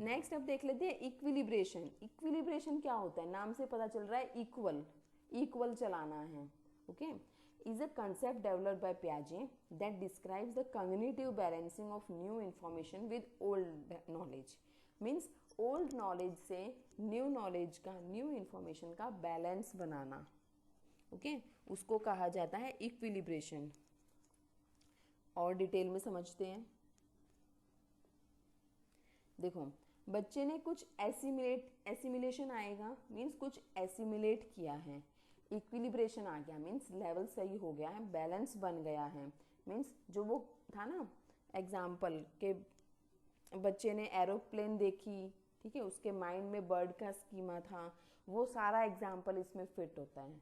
नेक्स्ट अब देख लेते हैं इक्विलिब्रेशन। इक्विलिब्रेशन क्या होता है, नाम से पता चल रहा है इक्वल, इक्वल चलाना है। Okay, is a concept developed by Piaget that describes the cognitive balancing of new information with old knowledge. Means old knowledge से new knowledge का, new information का balance बनाना। ओके, उसको कहा जाता है इक्विलिब्रेशन। और डिटेल में समझते हैं। देखो, बच्चे ने कुछ एसिमिलेशन आएगा, मीन्स कुछ एसिमिलेट किया है। इक्विलिब्रेशन आ गया, मीन्स लेवल सही हो गया है, बैलेंस बन गया है। मीन्स जो वो था ना एग्जाम्पल के, बच्चे ने एरोप्लेन देखी, ठीक है, उसके माइंड में बर्ड का स्कीमा था, वो सारा एग्जाम्पल इसमें फिट होता है।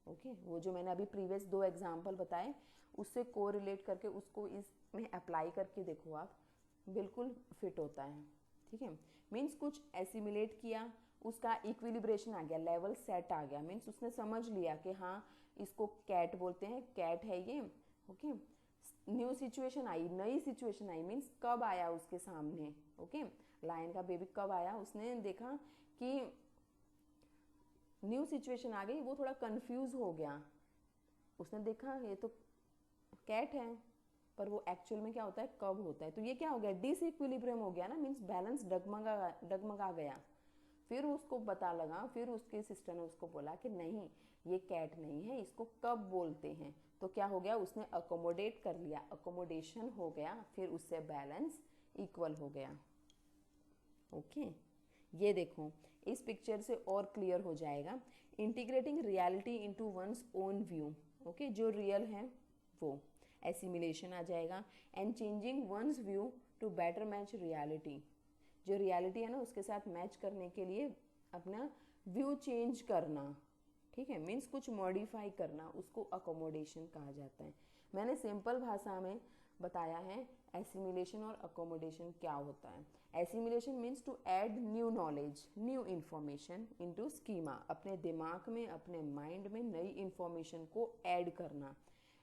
ओके, वो जो मैंने अभी प्रीवियस 2 एग्जाम्पल बताए उससे कोरिलेट करके उसको इसमें अप्लाई करके देखो आप, बिल्कुल फिट होता है। ठीक है, मीन्स कुछ एसिमिलेट किया, उसका इक्विलिब्रेशन आ गया, लेवल सेट आ गया, मीन्स उसने समझ लिया कि हाँ इसको कैट बोलते हैं, कैट है ये। ओके, न्यू सिचुएशन आई, नई सिचुएशन आई, मीन्स कब आया उसके सामने। ओके, लायन का बेबी कब आया, उसने देखा कि न्यू सिचुएशन आ गई, वो थोड़ा कंफ्यूज हो गया। उसने देखा ये तो कैट है, पर वो एक्चुअल में क्या होता है, कब होता है। तो ये क्या हो गया, डिसइक्विलिब्रियम हो गया ना, मीन्स बैलेंस डगमगा गया। फिर उसको पता लगा, फिर उसके सिस्टर ने उसको बोला कि नहीं ये कैट नहीं है, इसको कब बोलते हैं। तो क्या हो गया, उसने अकोमोडेट कर लिया, अकोमोडेशन हो गया, फिर उससे बैलेंस इक्वल हो गया। ओके, ये देखो इस पिक्चर से और क्लियर हो जाएगा। Integrating reality into one's own view. Okay, जो रियल है वो एसिमिलेशन आ जाएगा। And changing one's view to better match reality. जो रियलिटी है ना उसके साथ मैच करने के लिए अपना व्यू चेंज करना। ठीक है, मीन्स कुछ मॉडिफाई करना, उसको अकोमोडेशन कहा जाता है। मैंने सिंपल भाषा में बताया है एसिमिलेशन और अकोमोडेशन क्या होता है। Assimilation means to add new knowledge, new information into schema, अपने दिमाग में, अपने माइंड में नई इन्फॉर्मेशन को ऐड करना।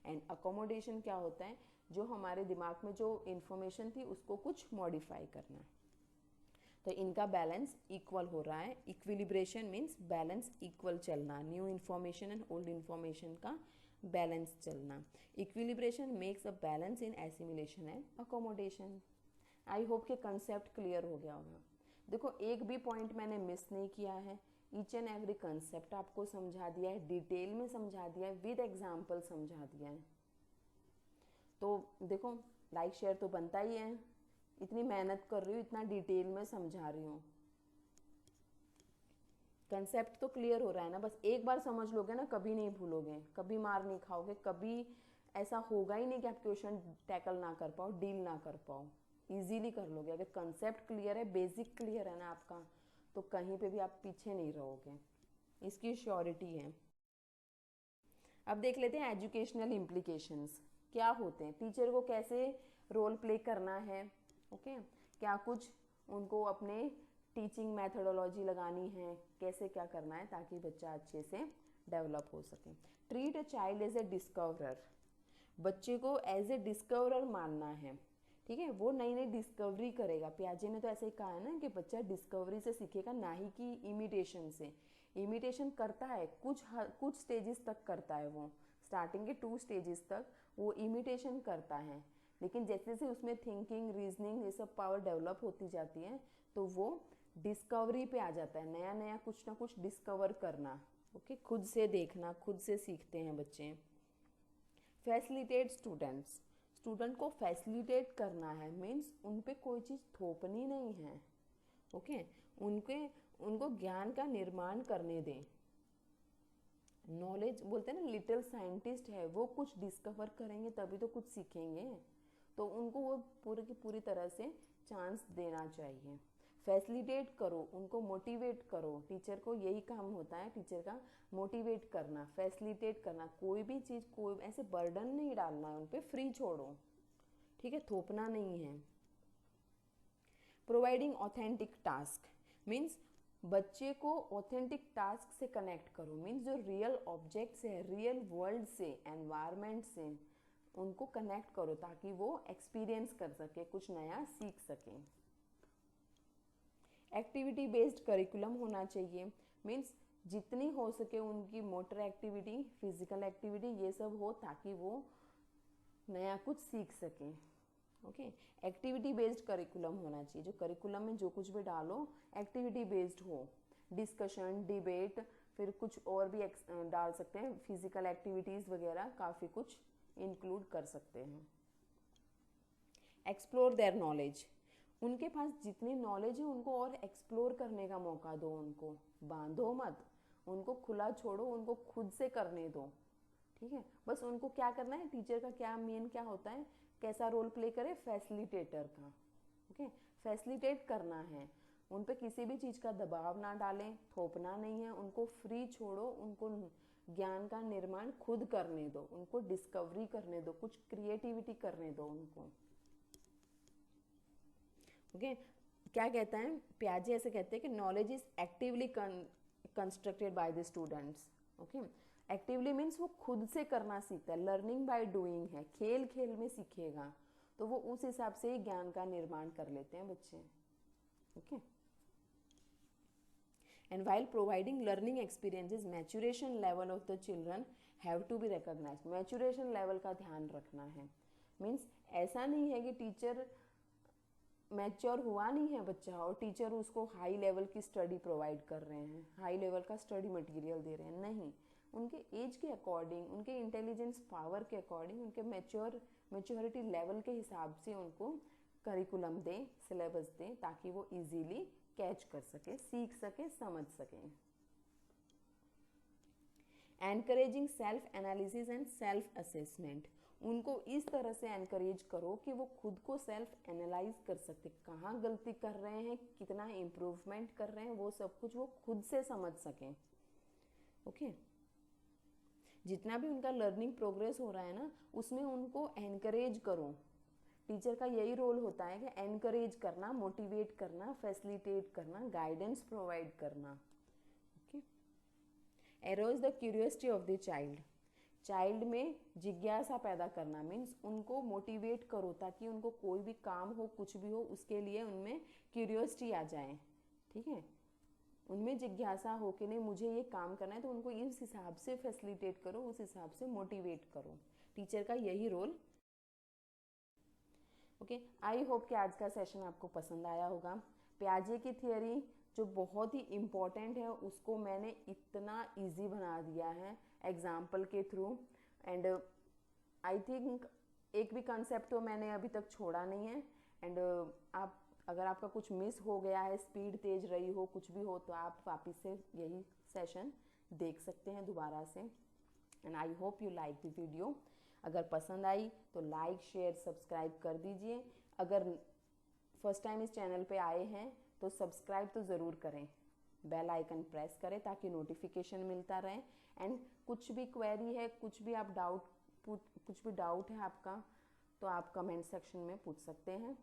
एंड अकोमोडेशन क्या होता है, जो हमारे दिमाग में जो इन्फॉर्मेशन थी उसको कुछ मॉडिफाई करना। तो इनका बैलेंस इक्वल हो रहा है। इक्विलिब्रेशन मीन्स बैलेंस इक्वल चलना, new information and old information का बैलेंस चलना। Equilibration makes a balance in assimilation and accommodation. I hope के कंसेप्ट क्लियर हो गया होगा। देखो एक भी पॉइंट मैंने मिस नहीं किया है, ईच एंड एवरी कंसेप्ट आपको समझा दिया है, डिटेल में समझा दिया है, विद एग्जाम्पल समझा दिया है। तो देखो लाइक शेयर तो बनता ही है, इतनी मेहनत कर रही हूँ, इतना डिटेल में समझा रही हूँ। कंसेप्ट तो क्लियर हो रहा है ना, बस एक बार समझ लोगे ना कभी नहीं भूलोगे, कभी मार नहीं खाओगे, कभी ऐसा होगा ही नहीं कि आप क्वेश्चन टैकल ना कर पाओ, डील ना कर पाओ, इजीली कर लोगे। अगर कंसेप्ट क्लियर है, बेसिक क्लियर है ना आपका, तो कहीं पे भी आप पीछे नहीं रहोगे, इसकी श्योरिटी है। अब देख लेते हैं एजुकेशनल इम्प्लीकेशंस क्या होते हैं, टीचर को कैसे रोल प्ले करना है। ओके, क्या कुछ उनको अपने टीचिंग मैथडोलॉजी लगानी है, कैसे क्या करना है ताकि बच्चा अच्छे से डेवलप हो सके। Treat a child as a discoverer. बच्चे को एज ए डिस्कवरर मानना है। ठीक है, वो नई नई डिस्कवरी करेगा। पियाजे ने तो ऐसे ही कहा है ना कि बच्चा डिस्कवरी से सीखेगा, ना ही कि इमिटेशन से। इमिटेशन करता है कुछ स्टेजेस तक करता है, वो स्टार्टिंग के 2 स्टेजेस तक वो इमिटेशन करता है, लेकिन जैसे जैसे उसमें थिंकिंग, रीजनिंग, ये सब पावर डेवलप होती जाती है तो वो डिस्कवरी पे आ जाता है, नया नया कुछ ना कुछ डिस्कवर करना। ओके, खुद से देखना, खुद से सीखते हैं बच्चे। फैसिलिटेट स्टूडेंट्स, स्टूडेंट को फैसिलिटेट करना है, मीन्स उन पे कोई चीज़ थोपनी नहीं है। ओके, उनको ज्ञान का निर्माण करने दें। नॉलेज बोलते हैं ना, लिटिल साइंटिस्ट है, वो कुछ डिस्कवर करेंगे तभी तो कुछ सीखेंगे, तो उनको वो पूरी की पूरी तरह से चांस देना चाहिए। फैसिलिटेट करो, उनको मोटिवेट करो, टीचर को यही काम होता है, टीचर का मोटिवेट करना, फैसिलिटेट करना। कोई भी चीज़, कोई ऐसे बर्डन नहीं डालना है उन पर, फ्री छोड़ो, ठीक है, थोपना नहीं है। प्रोवाइडिंग ऑथेंटिक टास्क, मीन्स बच्चे को ऑथेंटिक टास्क से कनेक्ट करो, मीन्स जो रियल ऑब्जेक्ट्स है, रियल वर्ल्ड से, एनवायरनमेंट से उनको कनेक्ट करो ताकि वो एक्सपीरियंस कर सके, कुछ नया सीख सके। एक्टिविटी बेस्ड करिकुलम होना चाहिए, मीन्स जितनी हो सके उनकी मोटर एक्टिविटी, फिजिकल एक्टिविटी, ये सब हो ताकि वो नया कुछ सीख सकें। ओके, एक्टिविटी बेस्ड करिकुलम होना चाहिए, जो करिकुलम में जो कुछ भी डालो एक्टिविटी बेस्ड हो, डिस्कशन, डिबेट, फिर कुछ और भी डाल सकते हैं, फिजिकल एक्टिविटीज़ वगैरह, काफ़ी कुछ इंक्लूड कर सकते हैं। एक्सप्लोर देयर नॉलेज, उनके पास जितनी नॉलेज है उनको और एक्सप्लोर करने का मौका दो, उनको बांधो मत, उनको खुला छोड़ो, उनको खुद से करने दो, ठीक है। बस उनको क्या करना है, टीचर का क्या मेन क्या होता है, कैसा रोल प्ले करे, फैसिलिटेटर का। ओके, फैसिलिटेट करना है, उन पे किसी भी चीज़ का दबाव ना डालें, थोपना नहीं है, उनको फ्री छोड़ो, उनको ज्ञान का निर्माण खुद करने दो, उनको डिस्कवरी करने दो, कुछ क्रिएटिविटी करने दो उनको। ओके, क्या कहता है प्याजे, ऐसे कहते हैं कि knowledge is actively constructed by the students. Okay, actively means वो खुद से करना सीखता है, लर्निंग बाय डूइंग है, खेल खेल में सीखेगा, तो वो उस हिसाब से ही ज्ञान का निर्माण कर लेते हैं बच्चे। Okay, and while providing learning experiences, maturation level of the children have to be recognised, maturation level का ध्यान रखना है, मीन्स ऐसा नहीं है कि टीचर मैच्योर हुआ नहीं है बच्चा और टीचर उसको हाई लेवल की स्टडी प्रोवाइड कर रहे हैं, हाई लेवल का स्टडी मटेरियल दे रहे हैं, नहीं, उनके एज के अकॉर्डिंग, उनके इंटेलिजेंस पावर के अकॉर्डिंग, उनके मैच्योरिटी लेवल के हिसाब से उनको करिकुलम दें, सिलेबस दें, ताकि वो इजीली कैच कर सके, सीख सके, समझ सकें। Encouraging self analysis and self assessment, उनको इस तरह से एनकरेज करो कि वो खुद को सेल्फ एनालाइज कर सकते, कहाँ गलती कर रहे हैं, कितना इम्प्रूवमेंट कर रहे हैं, वो सब कुछ वो खुद से समझ सकें। ओके, जितना भी उनका लर्निंग प्रोग्रेस हो रहा है ना, उसमें उनको एनकरेज करो, टीचर का यही रोल होता है कि एनकरेज करना, मोटिवेट करना, फैसिलिटेट करना, गाइडेंस प्रोवाइड करना। Okay, arrows the curiosity of the child, child में जिज्ञासा पैदा करना, मीन्स उनको मोटिवेट करो ताकि उनको कोई भी काम हो, कुछ भी हो, उसके लिए उनमें क्यूरियोसिटी आ जाए, ठीक है, उनमें जिज्ञासा हो कि नहीं मुझे ये काम करना है, तो उनको इस हिसाब से फैसिलिटेट करो, उस हिसाब से मोटिवेट करो, टीचर का यही रोल। ओके, आई होप कि आज का सेशन आपको पसंद आया होगा। प्याजे की थियोरी जो बहुत ही इम्पॉर्टेंट है उसको मैंने इतना इजी बना दिया है एग्जाम्पल के थ्रू, एंड आई थिंक एक भी कंसेप्ट तो मैंने अभी तक छोड़ा नहीं है। एंड आप अगर आपका कुछ मिस हो गया है, स्पीड तेज रही हो, कुछ भी हो, तो आप वापस से यही सेशन देख सकते हैं दोबारा से। And I hope you like the video. अगर पसंद आई तो लाइक, शेयर, सब्सक्राइब कर दीजिए। अगर फर्स्ट टाइम इस चैनल पे आए हैं तो सब्सक्राइब तो ज़रूर करें, बेल आइकन प्रेस करें ताकि नोटिफिकेशन मिलता रहे। एंड कुछ भी क्वेरी है, कुछ भी डाउट है आपका, तो आप कमेंट सेक्शन में पूछ सकते हैं।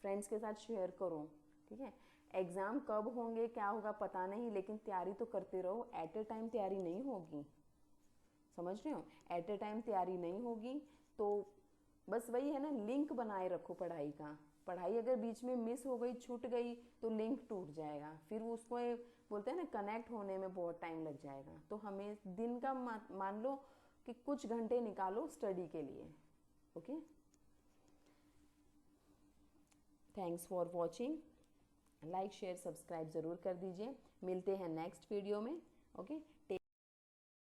फ्रेंड्स के साथ शेयर करो, ठीक है। एग्ज़ाम कब होंगे, क्या होगा पता नहीं, लेकिन तैयारी तो करते रहो, एट ए टाइम तैयारी नहीं होगी, समझ रहे हो, एट ए टाइम तैयारी नहीं होगी। तो बस वही है ना, लिंक बनाए रखो पढ़ाई का, पढ़ाई अगर बीच में मिस हो गई, छूट गई, तो लिंक टूट जाएगा, फिर उसको बोलते हैं ना कनेक्ट होने में बहुत टाइम लग जाएगा। तो हमें दिन का मान लो कि कुछ घंटे निकालो स्टडी के लिए। Okay, thanks for watching, like, share, subscribe ज़रूर कर दीजिए। मिलते हैं नेक्स्ट वीडियो में। ओके,